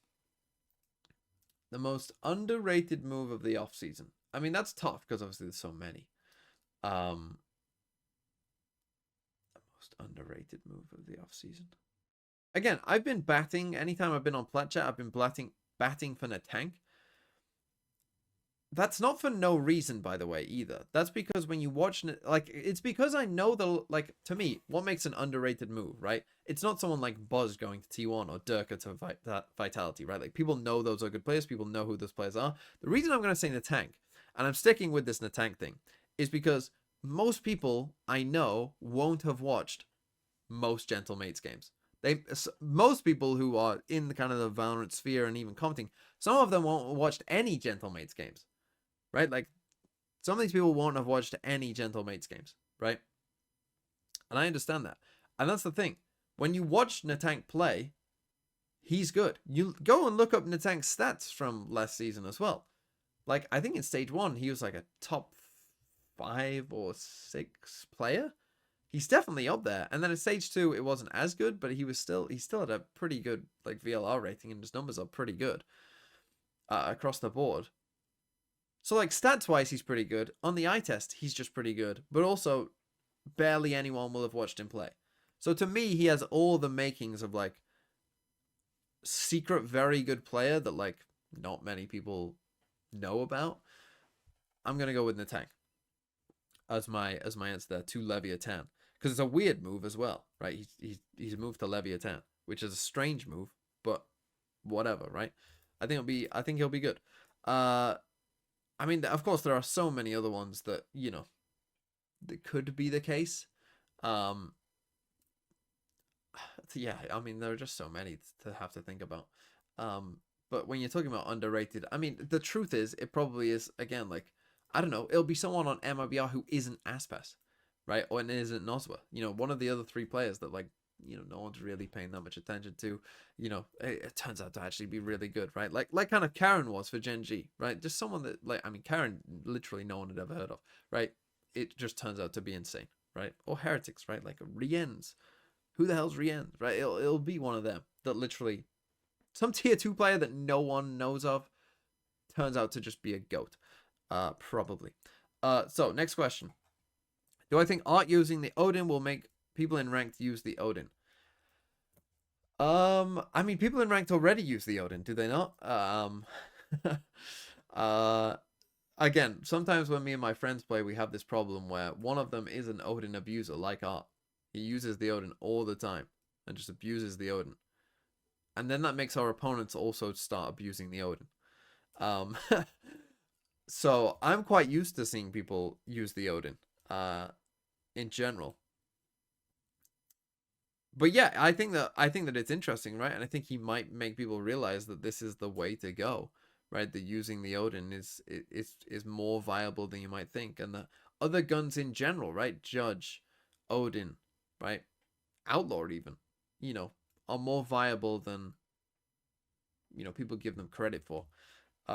Speaker 1: The most underrated move of the offseason. I mean, that's tough because obviously there's so many. The most underrated move of the offseason. Again, I've been batting. Anytime I've been on Plat Chat, I've been batting for Natank. That's not for no reason, by the way, either. That's because when you watch, like, it's because I know the, like, to me, what makes an underrated move, right? It's not someone like Buzz going to T1 or Durka to Vitality, right? Like, people know those are good players. People know who those players are. The reason I'm going to say Natank, and I'm sticking with this Natank thing, is because most people I know won't have watched most Gentlemates games. Most people who are in the kind of the Valorant sphere and even commenting, some of them won't have watched any Gentlemates games. Right? Like, some of these people won't have watched any Gentlemates games, right? And I understand that. And that's the thing. When you watch Natank play, he's good. You go and look up Natank's stats from last season as well. Like, I think in stage 1, he was like a top 5 or 6 player. He's definitely up there. And then in stage 2, it wasn't as good, but he still had a pretty good, like, VLR rating, and his numbers are pretty good across the board. So, like, stats-wise, he's pretty good. On the eye test, he's just pretty good. But also, barely anyone will have watched him play. So, to me, he has all the makings of, like, secret very good player that, like, not many people know about. I'm going to go with Natank as my answer there to Leviathan. Because it's a weird move as well, right? He's moved to Leviathan, which is a strange move, but whatever, right? I think he'll be good. I mean, of course, there are so many other ones that, you know, that could be the case. Yeah, I mean, there are just so many to have to think about. But when you're talking about underrated, I mean, the truth is, it probably is, again, like, I don't know, it'll be someone on MIBR who isn't Aspas, right? Or isn't Nozwa. You know, one of the other 3 players that, like, you know, no one's really paying that much attention to, you know, it turns out to actually be really good, right? Like kind of Karen was for Gen G, right? Just someone that, like, I mean, Karen, literally no one had ever heard of, right? It just turns out to be insane, right? Or Heretics, right? Like Rien's. Who the hell's Rien's, right? It'll be one of them that literally, some tier 2 player that no one knows of turns out to just be a goat, probably. So, next question. Do I think Art using the Odin will make people in ranked use the Odin? I mean, people in ranked already use the Odin, do they not? Again, sometimes when me and my friends play, we have this problem where one of them is an Odin abuser, like Art. He uses the Odin all the time and just abuses the Odin. And then that makes our opponents also start abusing the Odin. So I'm quite used to seeing people use the Odin, in general. But yeah, I think that it's interesting, right? And I think he might make people realize that this is the way to go, right? That using the Odin is more viable than you might think, and that other guns in general, right? Judge, Odin, right? Outlawed even, you know, are more viable than, you know, people give them credit for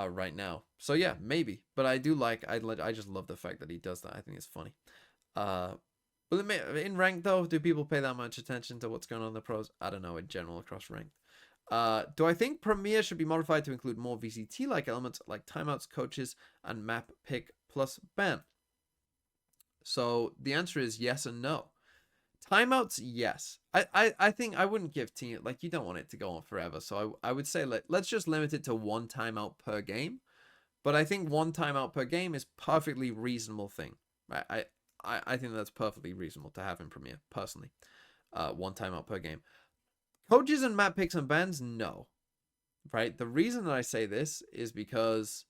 Speaker 1: right now. So yeah, maybe. But I just love the fact that he does that. I think it's funny. But in ranked though, do people pay that much attention to what's going on in the pros? I don't know, in general across ranked. Do I think Premier should be modified to include more VCT-like elements like timeouts, coaches, and map pick plus ban? So the answer is yes and no. Timeouts, yes. I think I wouldn't give team, like, you don't want it to go on forever. So I would say let's just limit it to 1 timeout per game. But I think 1 timeout per game is perfectly reasonable thing. Right? I think that's perfectly reasonable to have in Premier, personally. 1 timeout per game. Coaches and map picks and bans, no. Right? The reason that I say this is because,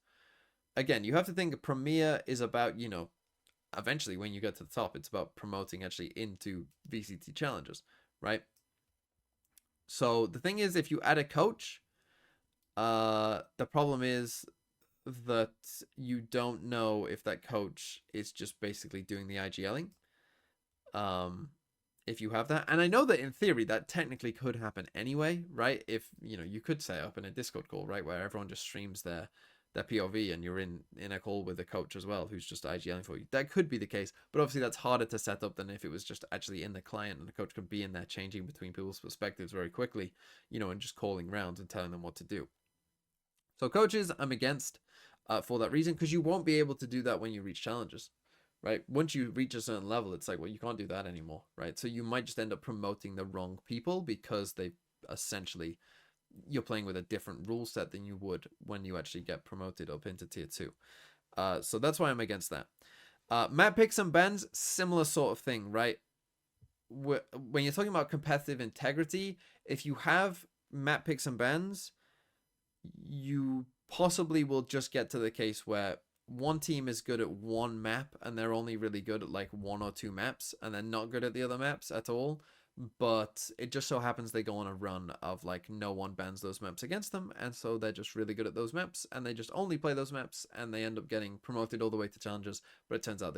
Speaker 1: again, you have to think Premier is about, you know, eventually when you get to the top, it's about promoting actually into VCT challenges, right? So the thing is, if you add a coach, the problem is that you don't know if that coach is just basically doing the IGLing. If you have that, and I know that in theory that technically could happen anyway, right? If, you know, you could set up in a Discord call, right, where everyone just streams their their POV and you're in a call with a coach as well who's just IGLing for you. That could be the case, but obviously that's harder to set up than if it was just actually in the client and the coach could be in there changing between people's perspectives very quickly, you know, and just calling rounds and telling them what to do. So coaches, I'm against for that reason, because you won't be able to do that when you reach challenges, right? Once you reach a certain level, it's like, well, you can't do that anymore, right? So you might just end up promoting the wrong people because they essentially, you're playing with a different rule set than you would when you actually get promoted up into tier 2. So that's why I'm against that. Map picks and bans, similar sort of thing, right? When you're talking about competitive integrity, if you have map picks and bans, you possibly will just get to the case where one team is good at one map and they're only really good at like 1 or 2 maps and they're not good at the other maps at all. But it just so happens they go on a run of like no one bans those maps against them, and so they're just really good at those maps and they just only play those maps and they end up getting promoted all the way to challenges. But it turns out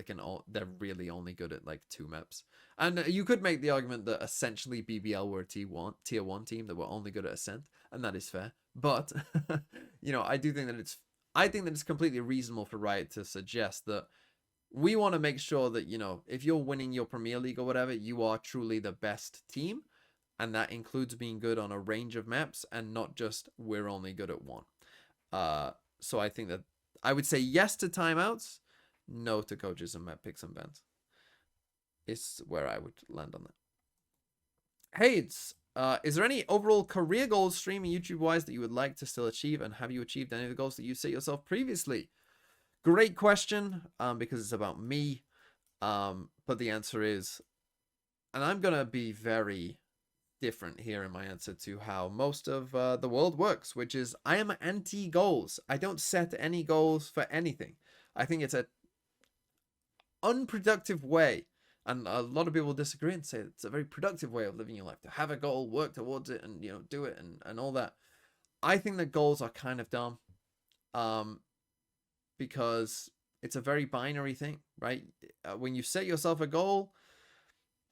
Speaker 1: they're really only good at like 2 maps. And you could make the argument that essentially BBL were a tier 1 team that were only good at Acend, and that is fair. But you know, I think that it's completely reasonable for Riot to suggest that we want to make sure that, you know, if you're winning your Premier League or whatever, you are truly the best team. And that includes being good on a range of maps and not just we're only good at one. So I think that I would say yes to timeouts, no to coaches and map picks and bans. Is where I would land on that. Hey, is there any overall career goals streaming YouTube-wise that you would like to still achieve? And have you achieved any of the goals that you set yourself previously? Great question, because it's about me. But the answer is, and I'm going to be very different here in my answer to how most of the world works, which is I am anti-goals. I don't set any goals for anything. I think it's an unproductive way. And a lot of people disagree and say it's a very productive way of living your life, to have a goal, work towards it, and, you know, do it and all that. I think that goals are kind of dumb. Because it's a very binary thing, right? When you set yourself a goal,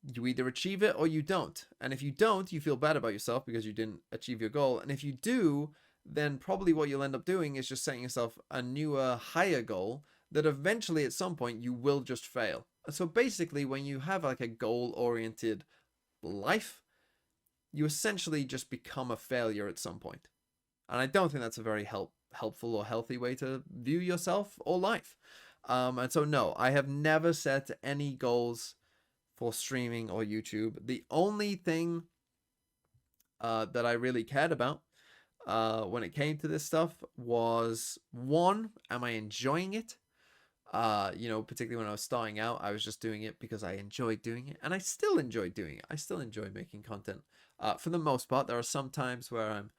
Speaker 1: you either achieve it or you don't. And if you don't, you feel bad about yourself because you didn't achieve your goal. And if you do, then probably what you'll end up doing is just setting yourself a newer, higher goal that eventually at some point you will just fail. So basically, when you have like a goal-oriented life, you essentially just become a failure at some point. And I don't think that's a very helpful or healthy way to view yourself or life. And so no, I have never set any goals for streaming or YouTube. The only thing that I really cared about when it came to this stuff was, one, am I enjoying it? You know, particularly when I was starting out, I was just doing it because I enjoyed doing it, and I still enjoy doing it. I still enjoy making content. For the most part, there are some times where I'm,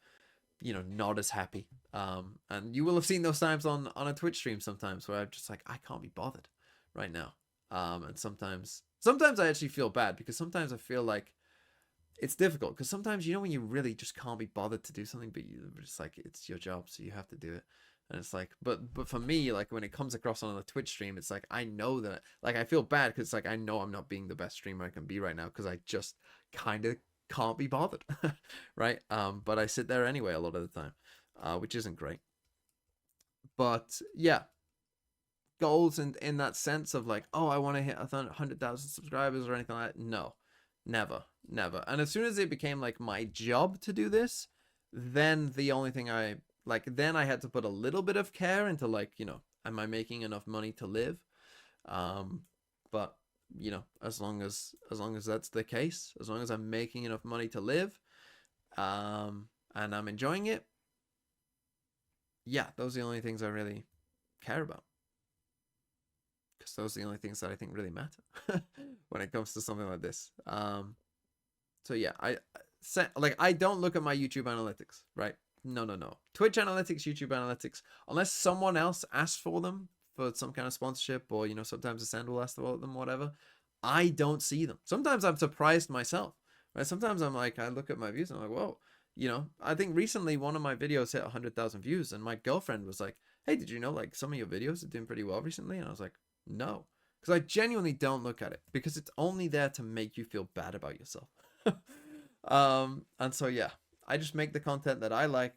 Speaker 1: you know, not as happy. And you will have seen those times on a Twitch stream sometimes where I'm just like, I can't be bothered right now. And sometimes I actually feel bad because sometimes I feel like it's difficult because sometimes, you know, when you really just can't be bothered to do something, but you're just like, it's your job, so you have to do it. And it's like, but for me, like when it comes across on a Twitch stream, it's like, I know that, like, I feel bad because it's like, I know I'm not being the best streamer I can be right now because I just kind of can't be bothered, right? But I sit there anyway a lot of the time, which isn't great. But yeah, goals in that sense of like, oh, I want to hit 100,000 subscribers or anything like that. No, never. And as soon as it became like my job to do this, then the only thing then I had to put a little bit of care into like, you know, am I making enough money to live? But you know, as long as that's the case, as long as I'm making enough money to live, and I'm enjoying it, yeah, those are the only things I really care about. Because those are the only things that I think really matter when it comes to something like this. So yeah, I don't look at my YouTube analytics, right? No. Twitch analytics, YouTube analytics, unless someone else asks for them for some kind of sponsorship, or, you know, sometimes Acend will ask for them, whatever. I don't see them. Sometimes I'm surprised myself, right? Sometimes I'm like, I look at my views and I'm like, whoa, you know, I think recently one of my videos hit 100,000 views and my girlfriend was like, hey, did you know like some of your videos are doing pretty well recently? And I was like, no, because I genuinely don't look at it because it's only there to make you feel bad about yourself. And so, yeah, I just make the content that I like,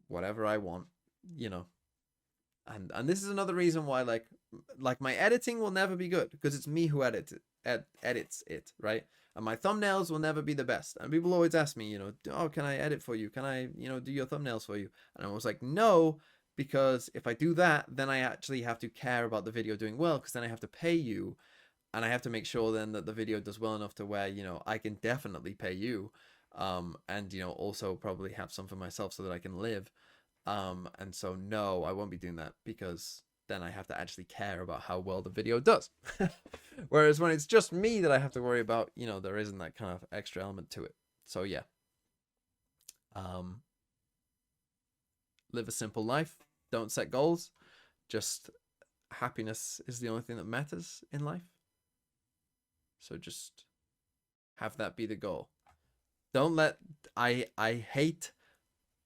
Speaker 1: whatever I want, you know, and this is another reason why like my editing will never be good, because it's me who edits it, right? And my thumbnails will never be the best. And people always ask me, oh, can I edit for you? Can I, do your thumbnails for you? And I was like, no, because if I do that, then I actually have to care about the video doing well, because then I have to pay you, and I have to make sure then that the video does well enough to where, I can definitely pay you, and, also probably have some for myself so that I can live. And so, no, I won't be doing that, because then I have to actually care about how well the video does. Whereas when it's just me that I have to worry about, there isn't that kind of extra element to it. So yeah. Live a simple life. Don't set goals. Just happiness is the only thing that matters in life. So just have that be the goal. Don't let... I hate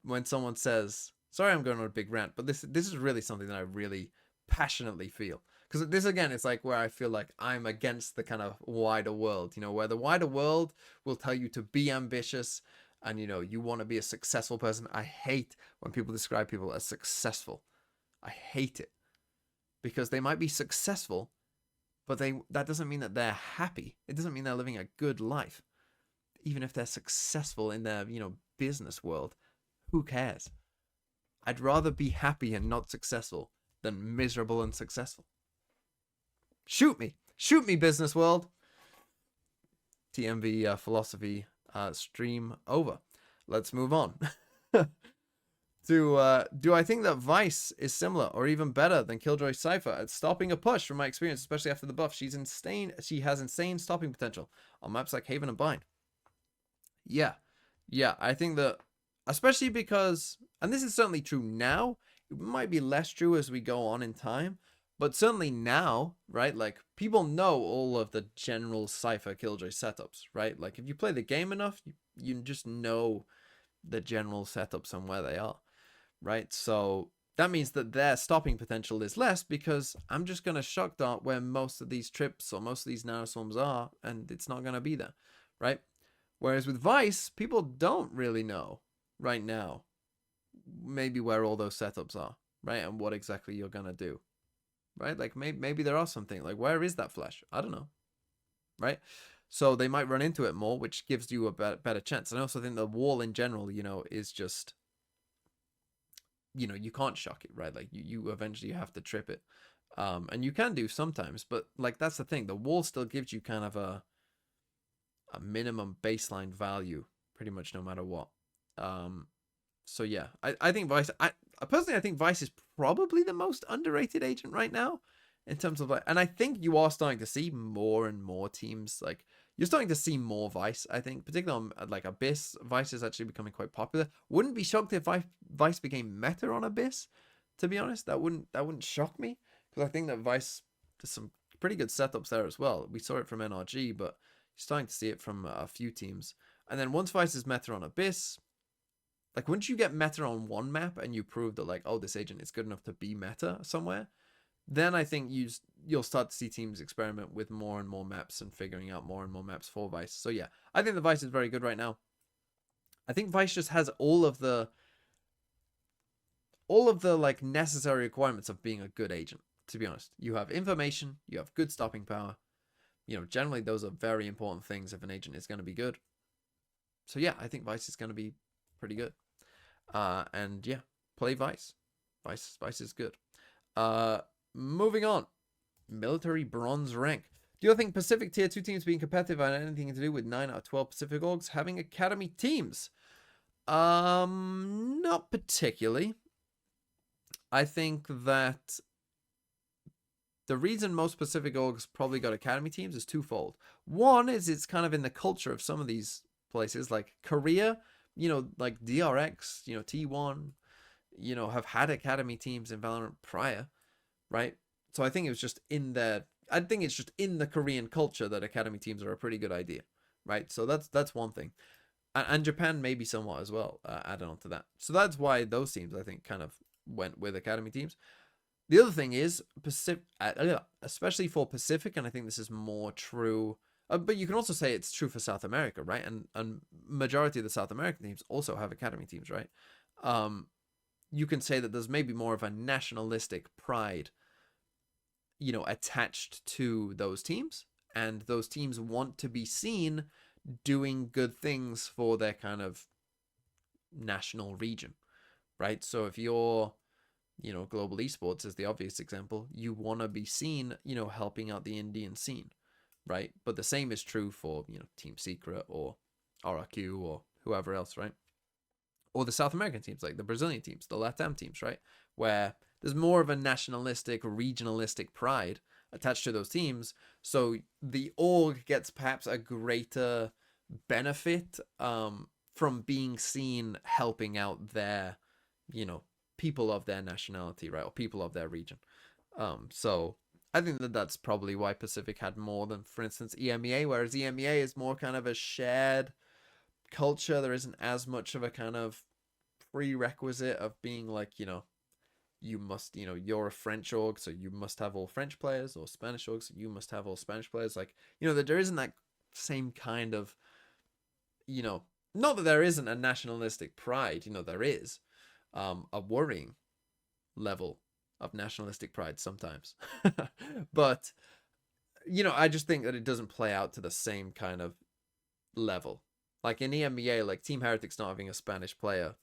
Speaker 1: when someone says... Sorry, I'm going on a big rant, but this is really something that I really passionately feel. Because this, again, it's like where I feel like I'm against the kind of wider world, where the wider world will tell you to be ambitious and, you want to be a successful person. I hate when people describe people as successful. I hate it. Because they might be successful, but that doesn't mean that they're happy. It doesn't mean they're living a good life. Even if they're successful in their, business world, who cares? I'd rather be happy and not successful than miserable and successful. Shoot me, business world. TMV philosophy stream over. Let's move on. Do I think that Vice is similar or even better than Killjoy Cypher at stopping a push? From my experience, especially after the buff, she has insane stopping potential on maps like Haven and Bind. Yeah, I think that, especially because, and this is certainly true now, it might be less true as we go on in time, but certainly now, right, like, people know all of the general Cypher Killjoy setups, right? Like, if you play the game enough, you just know the general setups and where they are, right? So that means that their stopping potential is less, because I'm just going to shock dart where most of these trips or most of these nanoswarms are, and it's not going to be there, right? Whereas with Vice, people don't really know right now maybe where all those setups are, right? And what exactly you're going to do, right? Like, maybe there are something, like, where is that flash? I don't know, right? So they might run into it more, which gives you a better chance. And I also think the wall in general, is just, you can't shock it, right? Like, you eventually have to trip it. And you can do sometimes, but, like, that's the thing. The wall still gives you kind of a minimum baseline value, pretty much no matter what. So yeah, I think Vice, I personally think Vice is probably the most underrated agent right now in terms of, like, and I think you are starting to see more and more teams, like, you're starting to see more Vice, I think, particularly on, like, Abyss. Vice is actually becoming quite popular. Wouldn't be shocked if Vice became meta on Abyss, to be honest. That wouldn't shock me, because I think that Vice, there's some pretty good setups there as well. We saw it from NRG, but you're starting to see it from a few teams. And then once Vice is meta on Abyss, like, once you get meta on one map and you prove that, like, oh, this agent is good enough to be meta somewhere, then I think you'll start to see teams experiment with more and more maps and figuring out more and more maps for Vice. So yeah, I think the Vice is very good right now. I think Vice just has all of the like necessary requirements of being a good agent, to be honest. You have information, you have good stopping power. Generally those are very important things if an agent is going to be good. So yeah, I think Vice is going to be pretty good. And yeah, play Vice. Vice is good. Moving on. Military bronze rank. Do you think Pacific tier 2 teams being competitive had anything to do with 9 out of 12 Pacific orgs having academy teams? Not particularly. I think that the reason most Pacific orgs probably got academy teams is twofold. One is it's kind of in the culture of some of these places, like Korea, like DRX, T1, have had academy teams in Valorant prior, right? So I think it was just in the Korean culture that academy teams are a pretty good idea, right? So that's one thing. And Japan maybe somewhat as well, added on to that. So that's why those teams, I think, kind of went with academy teams. The other thing is, especially for Pacific, and I think this is more true, but you can also say it's true for South America, right? And majority of the South American teams also have academy teams, right? you can say that there's maybe more of a nationalistic pride, attached to those teams, and those teams want to be seen doing good things for their kind of national region, right? So if you're, global esports is the obvious example, you want to be seen, helping out the Indian scene, right? But the same is true for, Team Secret or RRQ or whoever else, right? Or the South American teams, like the Brazilian teams, the LATAM teams, right? Where there's more of a nationalistic, regionalistic pride attached to those teams. So the org gets perhaps a greater benefit from being seen helping out their, people of their nationality, right? Or people of their region. So I think that that's probably why Pacific had more than, for instance, EMEA, whereas EMEA is more kind of a shared culture. There isn't as much of a kind of prerequisite of being like, you must, you're a French org, so you must have all French players, or Spanish org, so you must have all Spanish players. Like, that there isn't that same kind of, not that there isn't a nationalistic pride, there is a worrying level of nationalistic pride sometimes. But, I just think that it doesn't play out to the same kind of level. Like in EMEA, like Team Heretic's not having a Spanish player,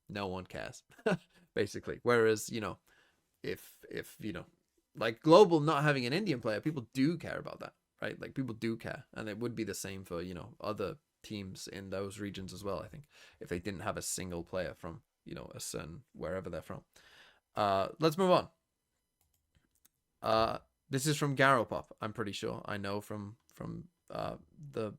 Speaker 1: no one cares, basically. Whereas, if like Global not having an Indian player, people do care about that, right? Like people do care, and it would be the same for, other teams in those regions as well, I think, if they didn't have a single player from, Acend, wherever they're from. Let's move on. This is from Garopop, I'm pretty sure. I know from the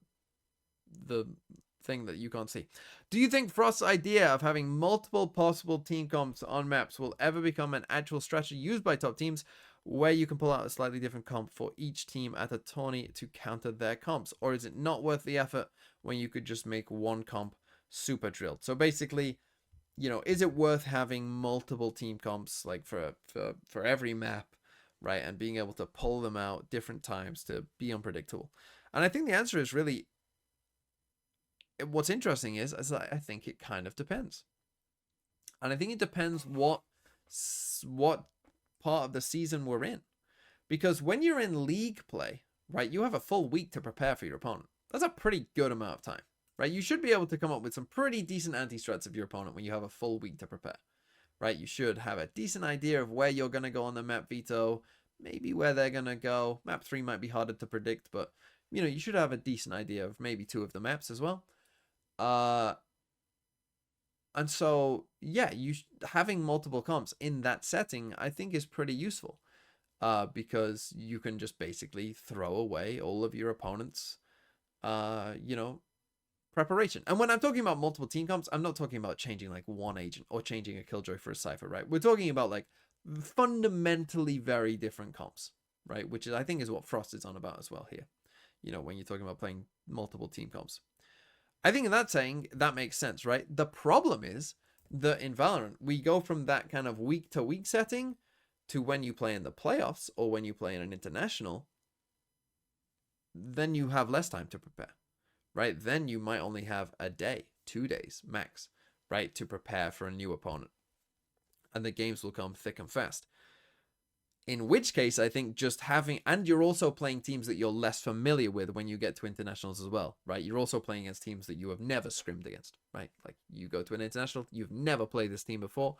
Speaker 1: thing that you can't see. Do you think Frost's idea of having multiple possible team comps on maps will ever become an actual strategy used by top teams, where you can pull out a slightly different comp for each team at a tourney to counter their comps? Or is it not worth the effort when you could just make one comp super drilled? So basically, is it worth having multiple team comps, like for every map, right? And being able to pull them out different times to be unpredictable? And I think the answer is really, what's interesting is I think it kind of depends. And I think it depends what part of the season we're in. Because when you're in league play, right, you have a full week to prepare for your opponent. That's a pretty good amount of time, right? You should be able to come up with some pretty decent anti-strats of your opponent when you have a full week to prepare, right? You should have a decent idea of where you're going to go on the map veto, maybe where they're going to go. Map 3 might be harder to predict, but, you should have a decent idea of maybe 2 of the maps as well. And so, yeah, having multiple comps in that setting, I think, is pretty useful, because you can just basically throw away all of your opponent's, preparation. And when I'm talking about multiple team comps, I'm not talking about changing like one agent or changing a Killjoy for a Cypher, right? We're talking about like fundamentally very different comps, right? Which I think is what Frost is on about as well here, when you're talking about playing multiple team comps. I think in that saying, that makes sense, right? The problem is that in Valorant, we go from that kind of week-to-week setting to when you play in the playoffs or when you play in an international, then you have less time to prepare, right? Then you might only have a day, 2 days max, right, to prepare for a new opponent. And the games will come thick and fast. In which case, I think just having, and you're also playing teams that you're less familiar with when you get to internationals as well, right? You're also playing against teams that you have never scrimmed against, right? Like you go to an international, you've never played this team before.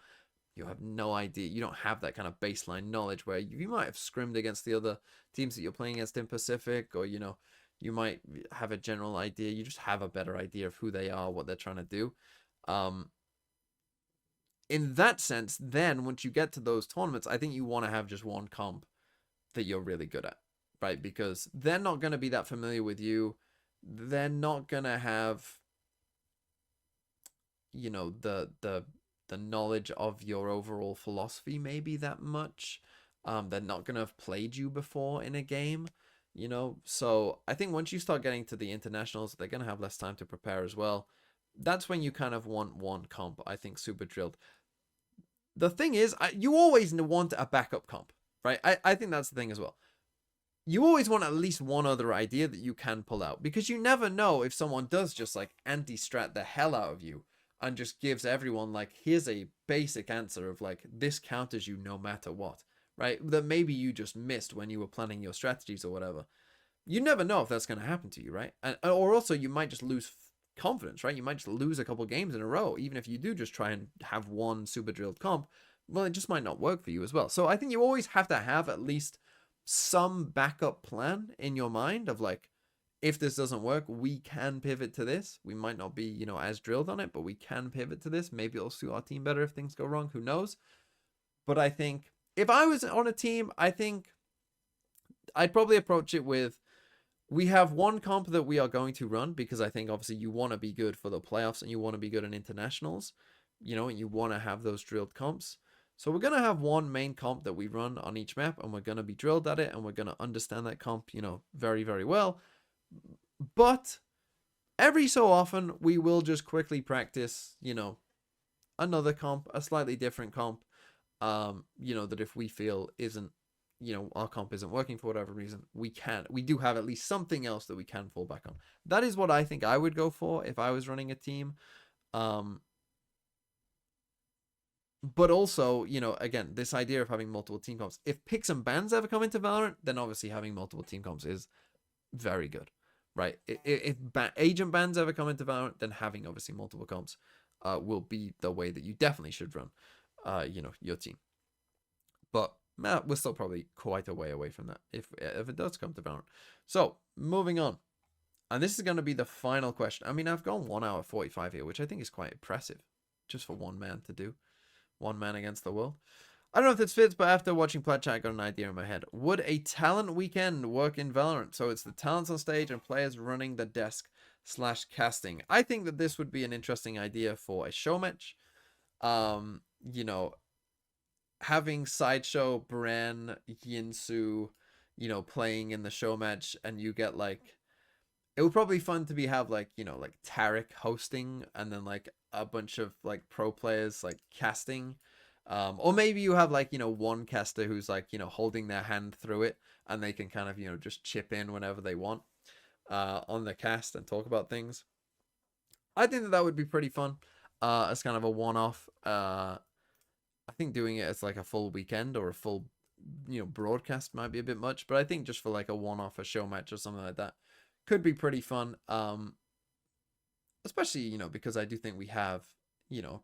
Speaker 1: You have no idea. You don't have that kind of baseline knowledge where you might have scrimmed against the other teams that you're playing against in Pacific, or, you might have a general idea. You just have a better idea of who they are, what they're trying to do. In that sense, then once you get to those tournaments, I think you want to have just one comp that you're really good at, right? Because they're not going to be that familiar with you. They're not going to have, the knowledge of your overall philosophy maybe that much. They're not going to have played you before in a game, So I think once you start getting to the internationals, they're going to have less time to prepare as well. That's when you kind of want one comp, I think, super drilled. The thing is, you always want a backup comp, right? I think that's the thing as well. You always want at least one other idea that you can pull out, because you never know if someone does just like anti-strat the hell out of you and just gives everyone like, here's a basic answer of like, this counters you no matter what, right? That maybe you just missed when you were planning your strategies or whatever. You never know if that's going to happen to you, right? Or also you might just lose confidence, right? You might just lose a couple games in a row, even if you do just try and have one super drilled comp. Well, it just might not work for you as well. So I think you always have to have at least some backup plan in your mind of like, if this doesn't work, we can pivot to this. We might not be, you know, as drilled on it, but we can pivot to this. Maybe it'll suit our team better if things go wrong. Who knows? But I think if I was on a team, I think I'd probably approach it with, we have one comp that we are going to run, because I think obviously you want to be good for the playoffs and you want to be good in internationals, you know, and you want to have those drilled comps. So we're going to have one main comp that we run on each map, and we're going to be drilled at it, and we're going to understand that comp, you know, very, very well. But every so often, we will just quickly practice, you know, another comp, a slightly different comp, you know, that if we feel isn't, you know, our comp isn't working for whatever reason, we do have at least something else that we can fall back on. That is what I think I would go for if I was running a team. But also, you know, again, this idea of having multiple team comps, if picks and bans ever come into Valorant, then obviously having multiple team comps is very good. Right, if agent bans ever come into Valorant, then having obviously multiple comps will be the way that you definitely should run, you know, your team. But we're still probably quite a way away from that if it does come to Valorant. So moving on, and this is going to be the final question. I mean, I've gone 1 hour 45 here, which I think is quite impressive, just for one man to do, one man against the world. I don't know if this fits, but after watching Plat Chat, I got an idea in my head. Would a talent weekend work in Valorant? So it's the talents on stage and players running the desk / casting. I think that this would be an interesting idea for a show match. You know, having Sideshow, Bren, Yinsu, you know, playing in the show match, and you get like, it would probably be fun to have like, you know, like Tarek hosting, and then like a bunch of like pro players like casting. Or maybe you have like, you know, one caster who's like, you know, holding their hand through it, and they can kind of, you know, just chip in whenever they want on the cast and talk about things. I think that would be pretty fun as kind of a one-off. I think doing it as like a full weekend or a full, you know, broadcast might be a bit much, but I think just for like a one-off, a show match or something like that could be pretty fun. Especially, you know, because I do think we have, you know,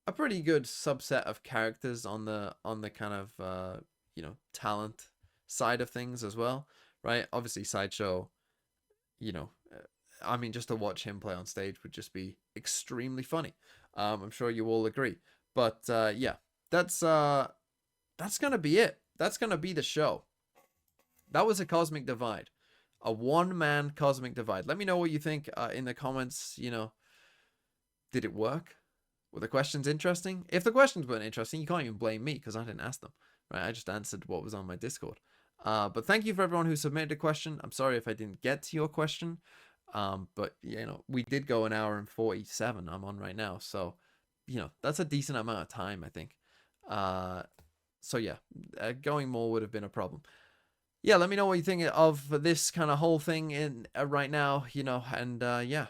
Speaker 1: a pretty good subset of characters on the kind of you know, talent side of things as well, right? Obviously Sideshow, you know, I mean, just to watch him play on stage would just be extremely funny. I'm sure you all agree. But yeah, that's gonna be it. That's gonna be the show. That was a Cosmic Divide, a one-man Cosmic Divide. Let me know what you think in the comments. You know, did it work? Were the questions interesting? If the questions weren't interesting, you can't even blame me because I didn't ask them, right? I just answered what was on my Discord. But thank you for everyone who submitted a question. I'm sorry if I didn't get to your question. But, you know, we did go 1 hour and 47 I'm on right now. So, you know, that's a decent amount of time, I think. So, yeah, going more would have been a problem. Yeah, let me know what you think of this kind of whole thing in right now, you know, and yeah,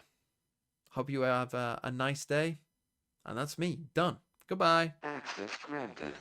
Speaker 1: hope you have a nice day. And that's me, done. Goodbye. Access granted.